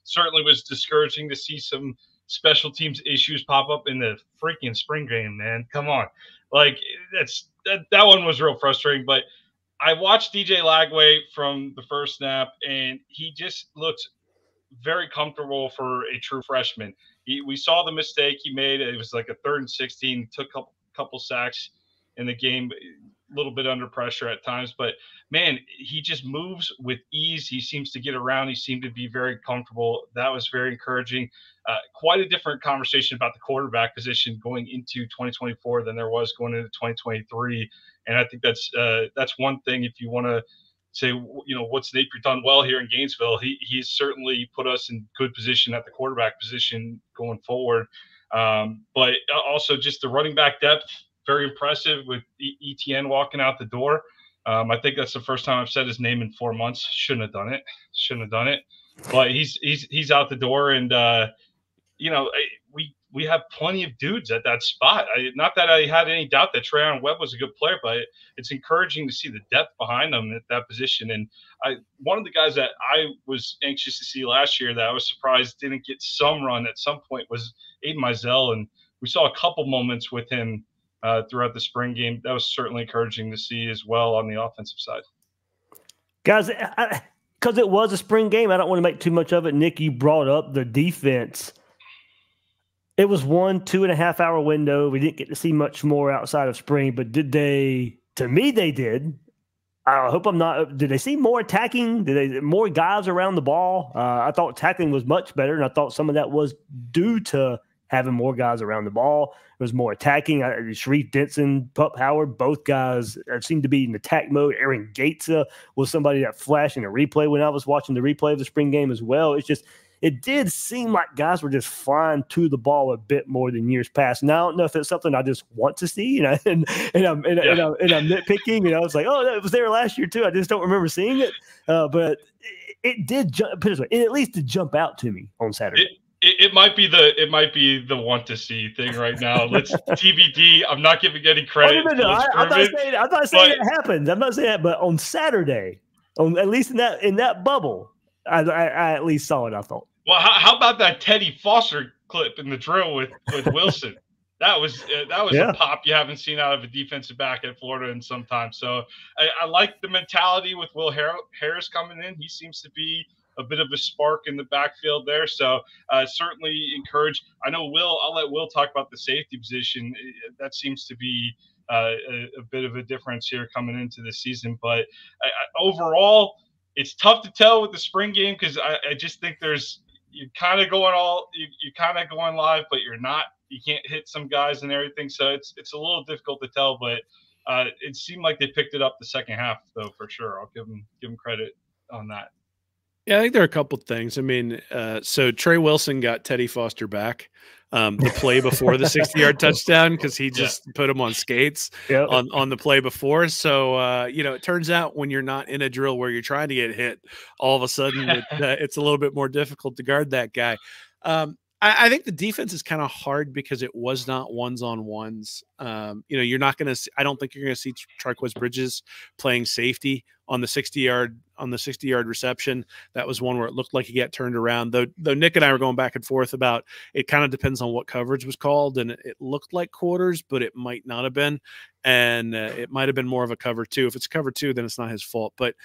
Certainly was discouraging to see some special teams issues pop up in the freaking spring game, man. Come on. Like that one was real frustrating, but I watched DJ Lagway from the first snap, and he just looked very comfortable for a true freshman. We saw the mistake he made. It was like a 3rd and 16, took a couple sacks in the game, a little bit under pressure at times. But, man, he just moves with ease. He seems to get around. He seemed to be very comfortable. That was very encouraging. Quite a different conversation about the quarterback position going into 2024 than there was going into 2023. And I think that's one thing if you want to say, what's Napier done well here in Gainesville? He's certainly put us in good position at the quarterback position going forward. But also just the running back depth, very impressive with ETN walking out the door. I think that's the first time I've said his name in 4 months. Shouldn't have done it. But he's out the door, and we have plenty of dudes at that spot. Not that I had any doubt that Trayon Webb was a good player, but it's encouraging to see the depth behind them at that position. And one of the guys that I was anxious to see last year that I was surprised didn't get some run at some point was Aiden Mizell, and we saw a couple moments with him throughout the spring game. That was certainly encouraging to see as well on the offensive side. Guys, because it was a spring game, I don't want to make too much of it. Nick, you brought up the defense. It was 1-2.5 hour window. We didn't get to see much more outside of spring, but did they? To me, they did. I hope I'm not. Did they see more attacking? Did they more guys around the ball? I thought tackling was much better, and I thought some of that was due to having more guys around the ball. It was more attacking. Sharif Denson, Pup Howard, both guys seemed to be in attack mode. Aaron Gates was somebody that flashed in a replay when I was watching the replay of the spring game as well. It's just, it did seem like guys were just flying to the ball a bit more than years past. Now, I don't know if it's something I just want to see, and I'm nitpicking. It's like, oh, it was there last year too. I just don't remember seeing it, but it did jump. Put it this way, it at least did jump out to me on Saturday. It might be the want to see thing right now. Let's TBD. I'm not giving any credit. I'm not saying it happened. I'm not saying that, but on Saturday, at least in that bubble, I at least saw it. I thought. Well, how about that Teddy Foster clip in the drill with Wilson? That was a pop you haven't seen out of a defensive back at Florida in some time. So I like the mentality with Will Harris coming in. He seems to be a bit of a spark in the backfield there. So certainly encouraged. I know I'll let Will talk about the safety position. That seems to be a bit of a difference here coming into the season. But overall, it's tough to tell with the spring game because I just think you're kind of going live, but you're not. You can't hit some guys and everything. So it's a little difficult to tell, but it seemed like they picked it up the second half, though, for sure. I'll give them credit on that. Yeah, I think there are a couple things. I mean, so Trey Wilson got Teddy Foster back the play before the 60-yard touchdown because he just put him on skates on the play before. So, it turns out when you're not in a drill where you're trying to get hit, all of a sudden it's a little bit more difficult to guard that guy. I think the defense is kind of hard because it was not ones-on-ones. You're not going to – I don't think you're going to see Triquez Bridges playing safety on the 60-yard reception. That was one where it looked like he got turned around. Though Nick and I were going back and forth about it kind of depends on what coverage was called, and it looked like quarters, but it might not have been. And it might have been more of a cover two. If it's cover two, then it's not his fault. But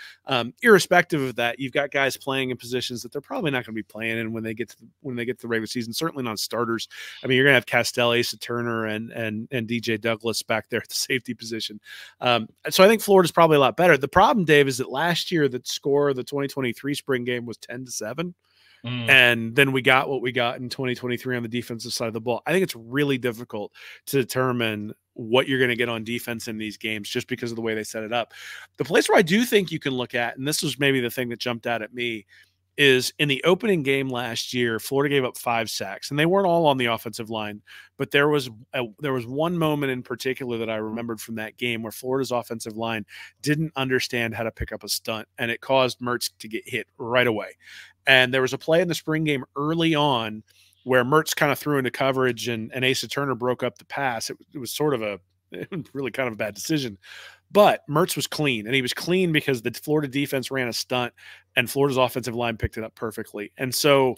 irrespective of that, you've got guys playing in positions that they're probably not going to be playing in when they get to the regular season. Certainly not starters. I mean, you're going to have Castell, Asa Turner, and DJ Douglas back there at the safety position. So I think Florida's probably a lot better. The problem, Dave, is that last year the score of the 2023 spring game was 10-7. And then we got what we got in 2023 on the defensive side of the ball. I think it's really difficult to determine what you're going to get on defense in these games just because of the way they set it up. The place where I do think you can look at, and this was maybe the thing that jumped out at me, is in the opening game last year, Florida gave up 5 sacks, and they weren't all on the offensive line, but there was one moment in particular that I remembered from that game where Florida's offensive line didn't understand how to pick up a stunt, and it caused Mertz to get hit right away. And there was a play in the spring game early on where Mertz kind of threw into coverage and Asa Turner broke up the pass. It was sort of really kind of a bad decision. But Mertz was clean, and he was clean because the Florida defense ran a stunt, and Florida's offensive line picked it up perfectly. And so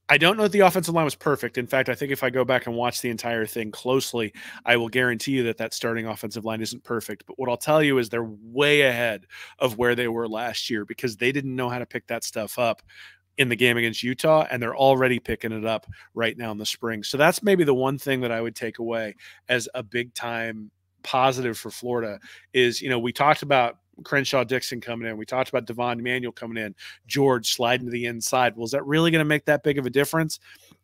I don't know if the offensive line was perfect. In fact, I think if I go back and watch the entire thing closely, I will guarantee you that starting offensive line isn't perfect. But what I'll tell you is they're way ahead of where they were last year because they didn't know how to pick that stuff up in the game against Utah, and they're already picking it up right now in the spring. So that's maybe the one thing that I would take away as a big time positive for Florida is, we talked about Crenshaw Dixon coming in. We talked about Devon Emanuel coming in, George sliding to the inside. Well, is that really going to make that big of a difference?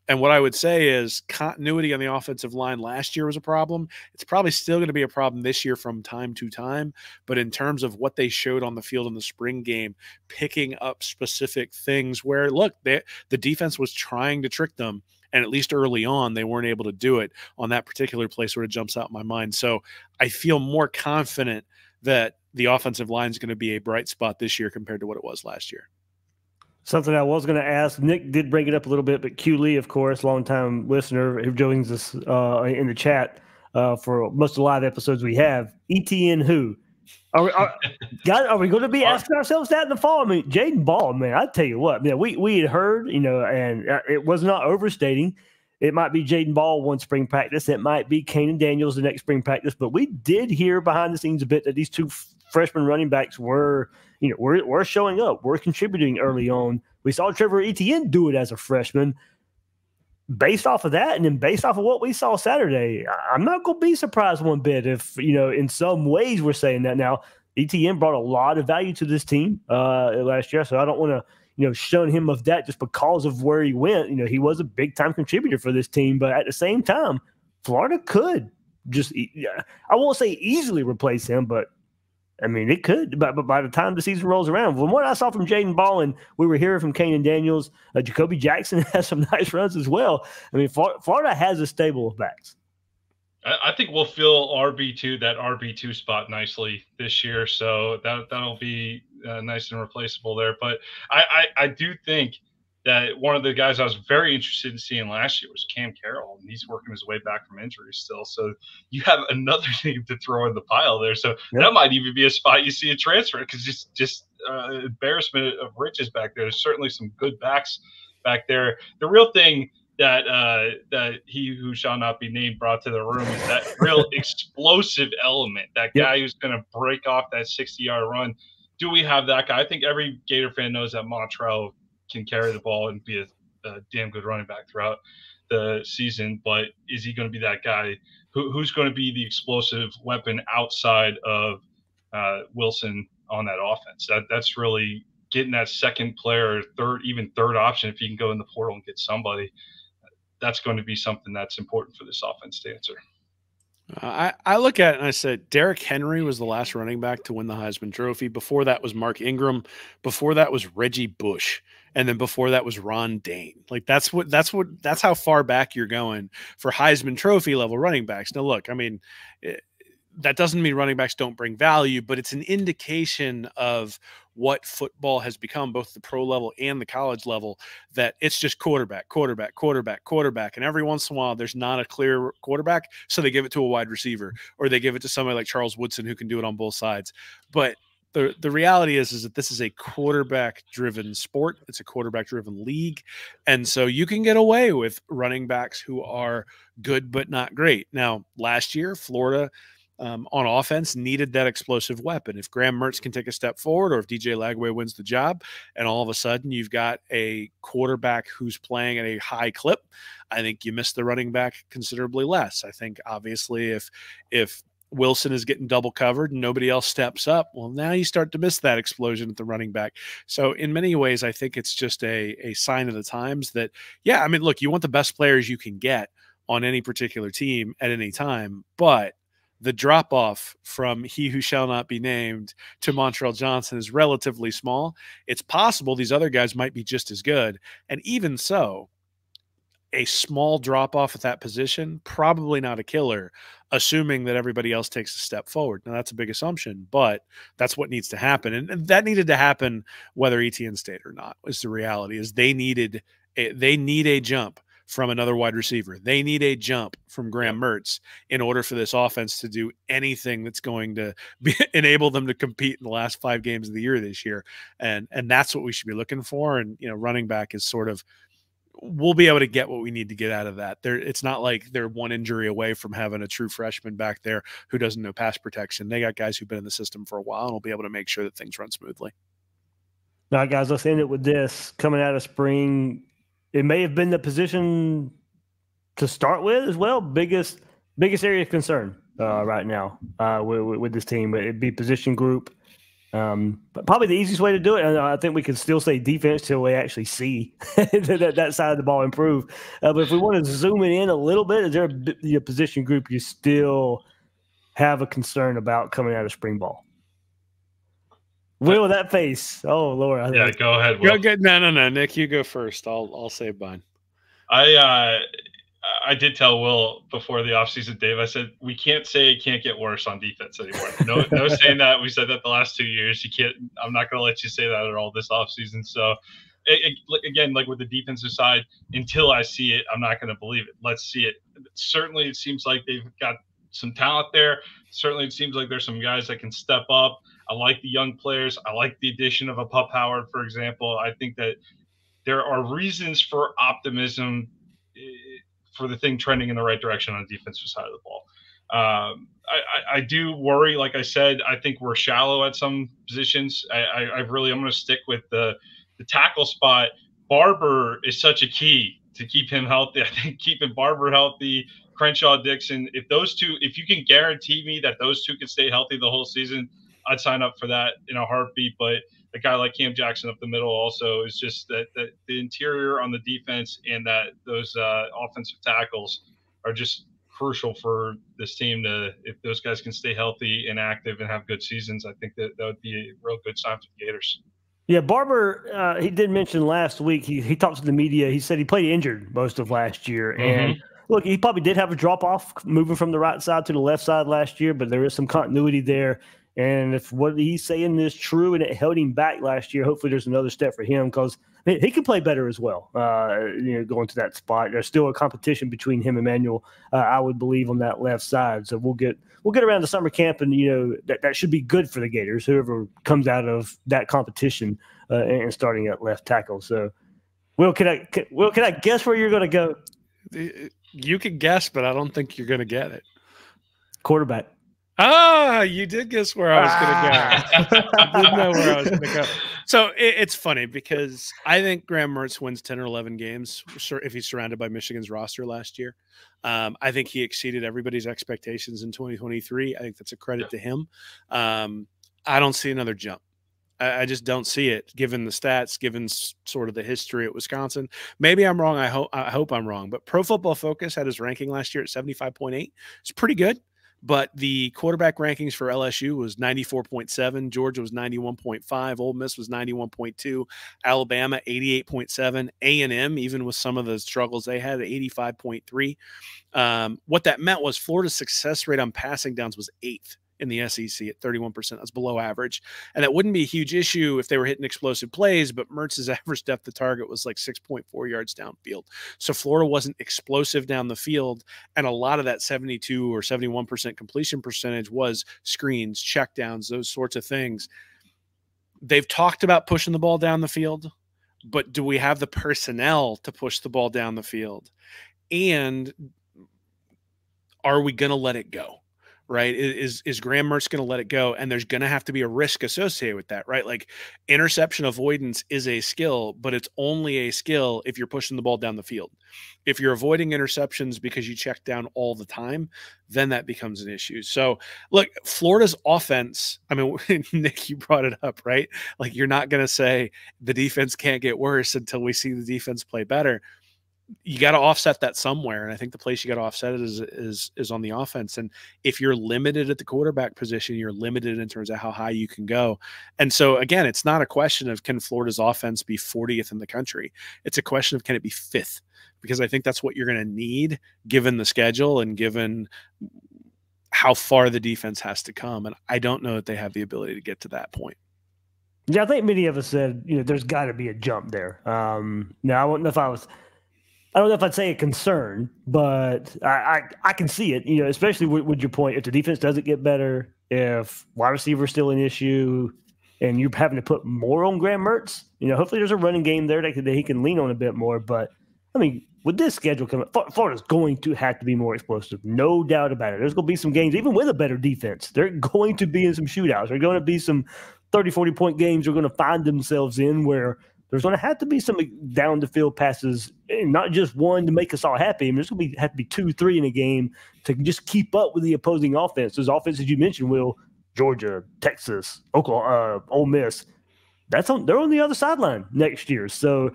And what I would say is continuity on the offensive line last year was a problem. It's probably still going to be a problem this year from time to time. But in terms of what they showed on the field in the spring game, picking up specific things where, look, the defense was trying to trick them. And at least early on, they weren't able to do it on that particular play sort of jumps out in my mind. So I feel more confident that the offensive line is going to be a bright spot this year compared to what it was last year. Something I was going to ask, Nick did bring it up a little bit, but Q Lee, of course, longtime listener who joins us in the chat for most of the live episodes we have. ETN who? Are we going to be asking ourselves that in the fall? I mean, Jaden Ball, man, I tell you what, man, we had heard, and it was not overstating. It might be Jaden Ball one spring practice. It might be Kanan Daniels the next spring practice. But we did hear behind the scenes a bit that these two freshman running backs were showing up. We're contributing early on. We saw Trevor Etienne do it as a freshman. Based off of that, and then based off of what we saw Saturday, I'm not going to be surprised one bit if, in some ways we're saying that. Now, Etienne brought a lot of value to this team last year, so I don't want to, shun him of that just because of where he went. He was a big-time contributor for this team, but at the same time, Florida could just, I won't say easily replace him, but I mean, it could, but by the time the season rolls around, from what I saw from Jaden Ball, and we were hearing from Kanan Daniels, Jacoby Jackson has some nice runs as well. I mean, Florida has a stable of backs. I think we'll fill that RB2 spot nicely this year, so that'll be nice and replaceable there. But I do think that one of the guys I was very interested in seeing last year was Cam Carroll, and he's working his way back from injury still. So you have another name to throw in the pile there. So that might even be a spot you see a transfer because just embarrassment of riches back there. There's certainly some good backs back there. The real thing that he who shall not be named brought to the room is that real explosive element, that guy who's going to break off that 60-yard run. Do we have that guy? I think every Gator fan knows that Montrell can carry the ball and be a damn good running back throughout the season, but is he going to be that guy who's going to be the explosive weapon outside of Wilson on that offense? That's really getting that second player, third option. If you can go in the portal and get somebody, that's going to be something that's important for this offense to answer. I look at it and I said, Derrick Henry was the last running back to win the Heisman Trophy. Before that was Mark Ingram. Before that was Reggie Bush. And then before that was Ron Dane. Like that's how far back you're going for Heisman Trophy level running backs. Now, look, I mean, that doesn't mean running backs don't bring value, but it's an indication of what football has become, both the pro level and the college level, that it's just quarterback, quarterback, quarterback, quarterback. And every once in a while, there's not a clear quarterback, so they give it to a wide receiver, or they give it to somebody like Charles Woodson who can do it on both sides. But the reality is that this is a quarterback-driven sport. It's a quarterback-driven league. And so you can get away with running backs who are good but not great. Now, last year, Florida – on offense, needed that explosive weapon. If Graham Mertz can take a step forward, or if DJ Lagway wins the job, and all of a sudden you've got a quarterback who's playing at a high clip, I think you miss the running back considerably less. I think obviously if Wilson is getting double covered and nobody else steps up, well, now you start to miss that explosion at the running back. So in many ways, I think it's just a sign of the times that, yeah, I mean, look, you want the best players you can get on any particular team at any time, but the drop-off from he who shall not be named to Montrell Johnson is relatively small. It's possible these other guys might be just as good. And even so, a small drop-off at that position, probably not a killer, assuming that everybody else takes a step forward. Now, that's a big assumption, but that's what needs to happen. And that needed to happen whether Etienne stayed or not, is the reality, is they need a jump from another wide receiver. They need a jump from Graham Mertz in order for this offense to do anything that's going to enable them to compete in the last 5 games of the year this year. And that's what we should be looking for. And, you know, running back is sort of, we'll be able to get what we need to get out of that. It's not like they're one injury away from having a true freshman back there who doesn't know pass protection. They got guys who've been in the system for a while and will be able to make sure that things run smoothly. All right, guys, let's end it with this. Coming out of spring, it may have been the position to start with as well. Biggest area of concern right now with this team. It'd be position group. But probably the easiest way to do it, and I think we can still say defense till we actually see that side of the ball improve. But if we want to zoom it in a little bit, is there a position group you still have a concern about coming out of spring ball? Will, that face. Oh, Lord. Yeah, go ahead, Will. No, Nick, you go first. I'll say mine. I did tell Will before the offseason, Dave, I said, we can't say it can't get worse on defense anymore. No saying that. We said that the last 2 years. I'm not going to let you say that at all this offseason. So, again, like with the defensive side, until I see it, I'm not going to believe it. Let's see it. Certainly, it seems like they've got some talent there. Certainly, it seems like there's some guys that can step up. I like the young players. I like the addition of a Pup Howard, for example. I think that there are reasons for optimism for the thing trending in the right direction on the defensive side of the ball. I do worry, like I said, I think we're shallow at some positions. I'm going to stick with the tackle spot. Barber is such a key to keep him healthy. I think keeping Barber healthy, Crenshaw, Dixon, if you can guarantee me that those two can stay healthy the whole season, I'd sign up for that in a heartbeat. But a guy like Cam Jackson up the middle also is just that the interior on the defense and that those offensive tackles are just crucial for this team if those guys can stay healthy and active and have good seasons. I think that would be a real good sign for the Gators. Yeah, Barber, he did mention last week, he talked to the media. He said he played injured most of last year. And look, he probably did have a drop-off moving from the right side to the left side last year, but there is some continuity there. And if what he's saying is true and it held him back last year, hopefully there's another step for him because he can play better as well, going to that spot. There's still a competition between him and Manuel, I would believe, on that left side. So we'll get around to summer camp, and that should be good for the Gators, whoever comes out of that competition and starting at left tackle. So, Will, can I guess where you're going to go? You can guess, but I don't think you're going to get it. Quarterback. Ah, you did guess where I was going to go. I did know where I was going to go. So it's funny because I think Graham Mertz wins 10 or 11 games if he's surrounded by Michigan's roster last year. I think he exceeded everybody's expectations in 2023. I think that's a credit to him. I don't see another jump. I just don't see it, given the stats, given sort of the history at Wisconsin. Maybe I'm wrong. I hope I'm wrong. But Pro Football Focus had his ranking last year at 75.8. It's pretty good. But the quarterback rankings for LSU was 94.7, Georgia was 91.5, Ole Miss was 91.2, Alabama 88.7, A&M, even with some of the struggles they had, 85.3. What that meant was Florida's success rate on passing downs was 8th in the SEC at 31%. That's below average. And that wouldn't be a huge issue if they were hitting explosive plays, but Mertz's average depth of target was like 6.4 yards downfield. So Florida wasn't explosive down the field. And a lot of that 72 or 71% completion percentage was screens, checkdowns, those sorts of things. They've talked about pushing the ball down the field, but do we have the personnel to push the ball down the field? And are we going to let it go? Right? Is Graham Mertz going to let it go? And there's going to have to be a risk associated with that, right? Like interception avoidance is a skill, but it's only a skill if you're pushing the ball down the field. If you're avoiding interceptions because you check down all the time, then that becomes an issue. So look, Florida's offense, I mean, Nick, you brought it up, right? Like you're not going to say the defense can't get worse until we see the defense play better. You got to offset that somewhere. And I think the place you got to offset it is on the offense. And if you're limited at the quarterback position, you're limited in terms of how high you can go. And so again, it's not a question of can Florida's offense be 40th in the country? It's a question of can it be 5th? Because I think that's what you're going to need given the schedule and given how far the defense has to come. And I don't know that they have the ability to get to that point. Yeah, I think many of us said, there's got to be a jump there. Now, I don't know if I'd say a concern, but I can see it, especially with your point. If the defense doesn't get better, if wide receiver is still an issue, and you're having to put more on Graham Mertz, hopefully there's a running game there that he can lean on a bit more. But, I mean, with this schedule coming, Florida's going to have to be more explosive. No doubt about it. There's going to be some games, even with a better defense. They're going to be in some shootouts. There's going to be some 30, 40-point games they're going to find themselves in where there's going to have to be some down the field passes, and not just one to make us all happy. I mean, there's going to have to be 2, 3 in a game to just keep up with the opposing offense. Those offenses you mentioned, Will, Georgia, Texas, Oklahoma, Ole Miss, they're on the other sideline next year. So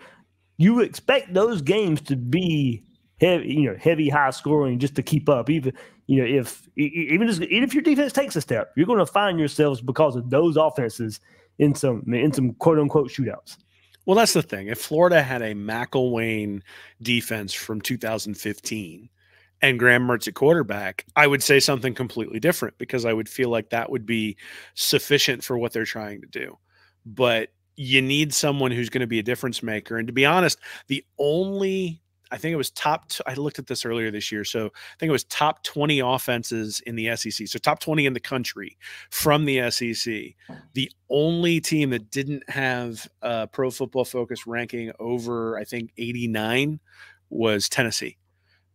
you expect those games to be heavy, high scoring just to keep up. Even if your defense takes a step, you're going to find yourselves because of those offenses in some quote unquote shootouts. Well, that's the thing. If Florida had a McElwain defense from 2015 and Graham Mertz at quarterback, I would say something completely different because I would feel like that would be sufficient for what they're trying to do. But you need someone who's going to be a difference maker. And to be honest, I think it was I looked at this earlier this year. So I think it was top 20 offenses in the SEC. So top 20 in the country from the SEC. The only team that didn't have a Pro Football Focus ranking over, I think, 89 was Tennessee.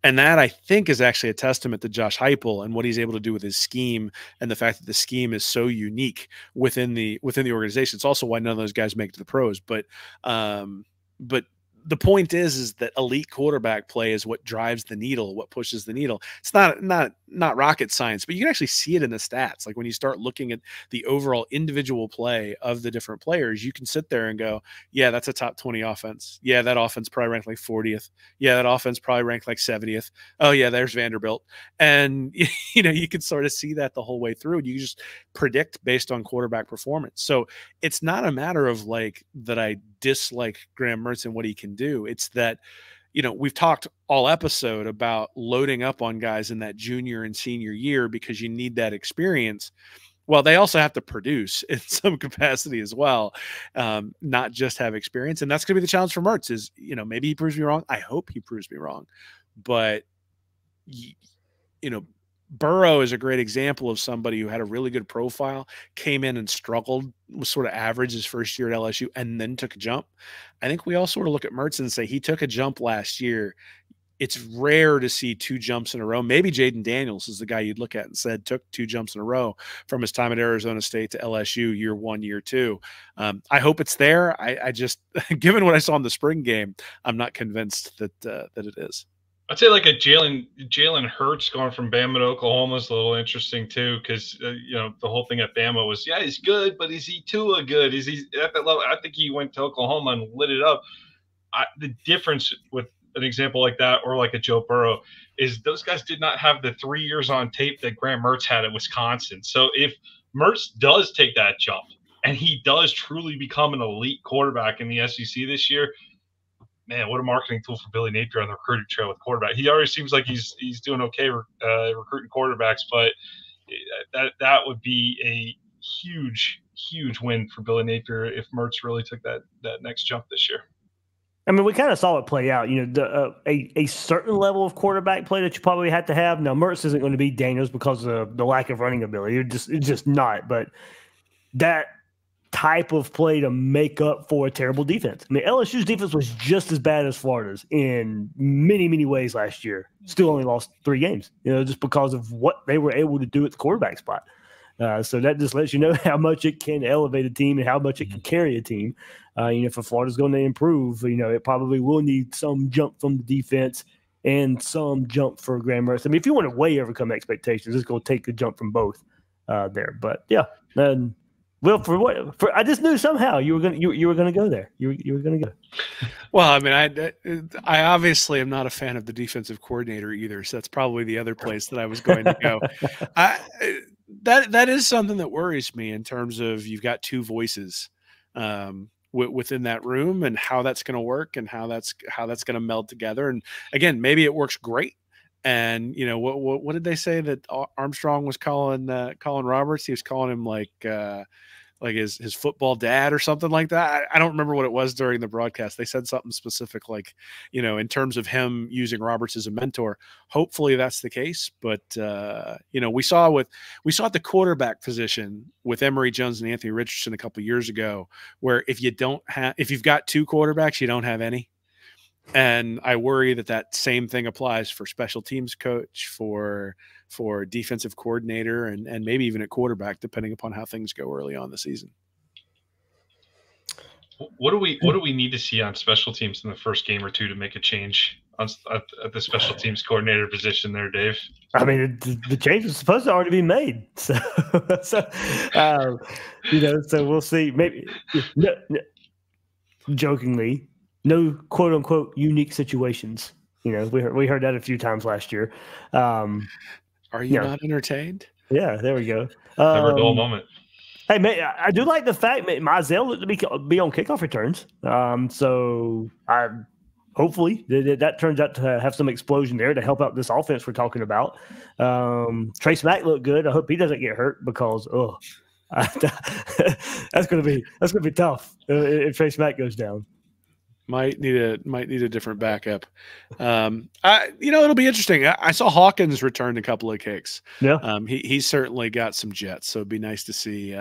And that, I think, is actually a testament to Josh Heupel and what he's able to do with his scheme and the fact that the scheme is so unique within the organization. It's also why none of those guys make it to the pros. But the point is that elite quarterback play is what drives the needle, what pushes the needle. It's not rocket science, but you can actually see it in the stats. Like when you start looking at the overall individual play of the different players, you can sit there and go, yeah, that's a top 20 offense. Yeah, that offense probably ranked like 40th. Yeah, that offense probably ranked like 70th. Oh yeah, there's Vanderbilt. And you can sort of see that the whole way through. And you just predict based on quarterback performance. So it's not a matter of like that I dislike Graham Mertz and what he can do. It's that, we've talked all episode about loading up on guys in that junior and senior year because you need that experience. Well, they also have to produce in some capacity as well, not just have experience. And that's going to be the challenge for Mertz is, maybe he proves me wrong. I hope he proves me wrong. But, Burrow is a great example of somebody who had a really good profile, came in and struggled, was sort of average his first year at LSU, and then took a jump. I think we all sort of look at Mertz and say he took a jump last year. It's rare to see 2 jumps in a row. Maybe Jaden Daniels is the guy you'd look at and said took 2 jumps in a row from his time at Arizona State to LSU year 1, year 2. I hope it's there. I just, given what I saw in the spring game, I'm not convinced that it is. I'd say like a Jalen Hurts going from Bama to Oklahoma is a little interesting too, because the whole thing at Bama was, yeah, he's good, but is he Tua good? Is he at that level? I think he went to Oklahoma and lit it up. The difference with an example like that, or like a Joe Burrow, is those guys did not have the 3 years on tape that Graham Mertz had at Wisconsin. So if Mertz does take that jump and he does truly become an elite quarterback in the SEC this year, man, what a marketing tool for Billy Napier on the recruiting trail with quarterback. He already seems like he's doing okay recruiting quarterbacks, but that would be a huge win for Billy Napier if Mertz really took that next jump this year. I mean, we kind of saw it play out. You know, a certain level of quarterback play that you probably had to have. Now, Mertz isn't going to be Daniels because of the lack of running ability. It's just not. But that type of play to make up for a terrible defense. I mean, LSU's defense was just as bad as Florida's in many, many ways last year. Still only lost 3 games, you know, just because of what they were able to do at the quarterback spot. So that just lets you know how much it can elevate a team and how much it can carry a team. You know, if Florida's going to improve, you know, it probably will need some jump from the defense and some jump for Graham Mertz. I mean, if you want to way overcome expectations, it's going to take a jump from both there. But yeah, and well, for I just knew somehow you were going to go there. You were going to go. Well, I mean, I obviously am not a fan of the defensive coordinator either, so that's probably the other place that I was going to go. That is something that worries me in terms of you've got 2 voices within that room and how that's going to work and how that's going to meld together. And again, maybe it works great. And you know what did they say that Armstrong was calling Roberts? He was calling him like his football dad or something like that. I don't remember what it was during the broadcast. They said something specific, like, you know, in terms of him using Roberts as a mentor. Hopefully that's the case. But you know, we saw at the quarterback position with Emory Jones and Anthony Richardson a couple of years ago, where if you've got 2 quarterbacks, you don't have any. And I worry that same thing applies for special teams coach, for defensive coordinator, and maybe even at quarterback, depending upon how things go early on in the season. What do we need to see on special teams in the first game or 2 to make a change at the special teams coordinator position there, Dave? I mean, the change was supposed to already be made. So you know, so we'll see. Maybe jokingly, no quote unquote unique situations. You know, we heard that a few times last year. Are you not entertained? Yeah, there we go. Never a dull moment. Hey, man, I do like the fact that Mizell looked to be on kickoff returns. So hopefully that turns out to have some explosion there to help out this offense we're talking about. Trace Mack looked good. I hope he doesn't get hurt because that's gonna be tough if Trace Mack goes down. Might need a different backup. You know, it'll be interesting. I saw Hawkins return a couple of kicks. Yeah. He's certainly got some jets, so it'd be nice to see.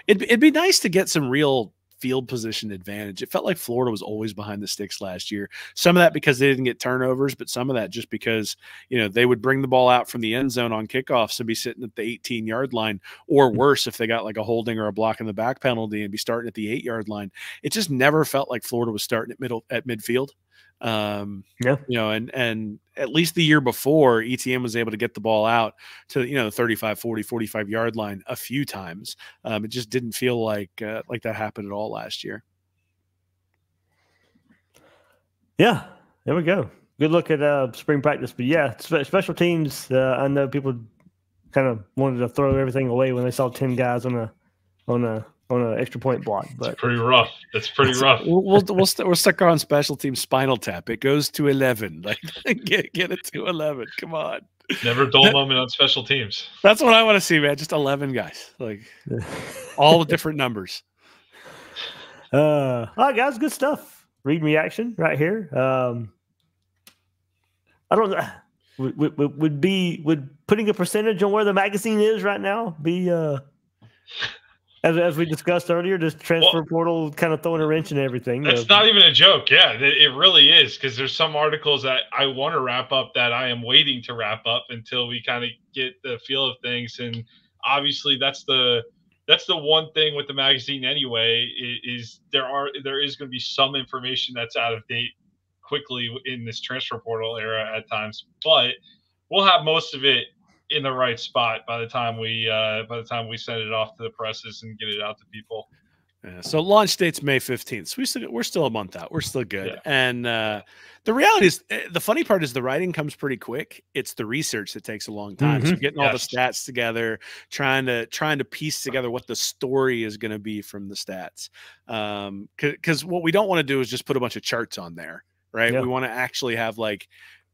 It'd be nice to get some real field position advantage. It felt like Florida was always behind the sticks last year. Some of that because they didn't get turnovers, but some of that just because, you know, they would bring the ball out from the end zone on kickoffs and be sitting at the 18-yard line, or worse, if they got like a holding or a block in the back penalty and be starting at the 8-yard line. It just never felt like Florida was starting at midfield. You know, and at least the year before, ETN was able to get the ball out to, you know, the 35, 40, 45-yard line a few times. It just didn't feel like that happened at all last year. Yeah, there we go. Good look at spring practice. But yeah, special teams, I know people kind of wanted to throw everything away when they saw 10 guys on an extra point block, but it's pretty rough. That's pretty rough. We'll stick on special team Spinal Tap. It goes to 11. Like get it to 11. Come on. Never a dull moment on special teams. That's what I want to see, man. Just 11 guys, like all the different numbers. All right, guys, good stuff. Read reaction right here. I don't know. Would putting a percentage on where the magazine is right now be as we discussed earlier, this transfer portal kind of throwing a wrench in everything. That's not even a joke. Yeah, it really is, because there's some articles that I want to wrap up that I am waiting to wrap up until we kind of get the feel of things. And obviously that's the one thing with the magazine anyway, is there is going to be some information that's out of date quickly in this transfer portal era at times, but we'll have most of it in the right spot by the time we send it off to the presses and get it out to people. Yeah, so launch date's May 15th. So we're still a month out. We're still good. Yeah. And the reality is, the funny part is the writing comes pretty quick. It's the research that takes a long time. So getting all the stats together, trying to piece together what the story is going to be from the stats. Because what we don't want to do is just put a bunch of charts on there, right? Yeah. We want to actually have like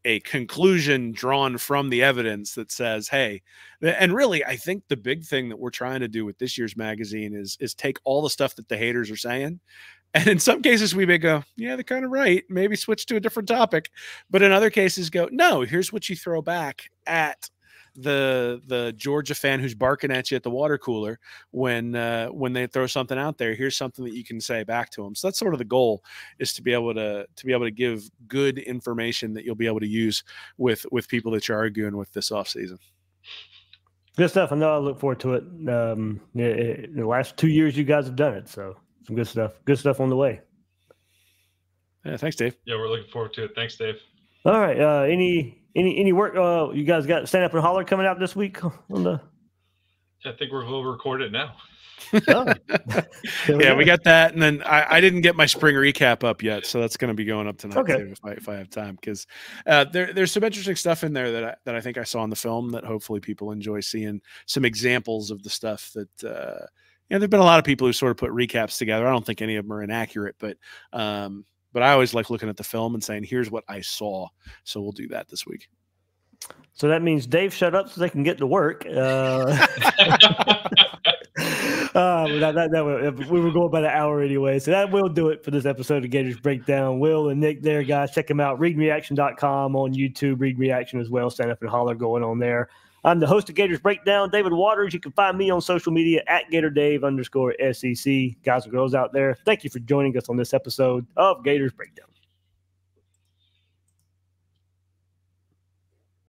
a conclusion drawn from the evidence that says, hey, and really, I think the big thing that we're trying to do with this year's magazine is take all the stuff that the haters are saying. And in some cases we may go, yeah, they're kind of right. Maybe switch to a different topic. But in other cases go, no, here's what you throw back at the Georgia fan who's barking at you at the water cooler when they throw something out there. Here's something that you can say back to them. So that's sort of the goal, is to be able to give good information that you'll be able to use with people that you're arguing with this offseason. Good stuff. I know I look forward to it. In the last 2 years, you guys have done it. So some good stuff. Good stuff on the way. Yeah, thanks, Dave. Yeah, we're looking forward to it. Thanks, Dave. All right. Any work you guys got stand up and holler coming out this week on the? I think we'll record it now. Oh. Yeah, we got that, and then I didn't get my spring recap up yet, so that's going to be going up tonight too, if I have time, because there's some interesting stuff in there that I think I saw in the film that hopefully people enjoy seeing, some examples of the stuff that there've been a lot of people who sort of put recaps together. I don't think any of them are inaccurate, but I always like looking at the film and saying, here's what I saw. So we'll do that this week. So that means Dave shut up so they can get to work. We were going about an hour anyway. So that will do it for this episode of Gators Breakdown. Will and Nick there, guys. Check them out. ReadMeReaction.com on YouTube. Read Reaction as well. Stand up and holler going on there. I'm the host of Gators Breakdown, David Waters. You can find me on social media at GatorDave_SEC. Guys and girls out there, thank you for joining us on this episode of Gators Breakdown.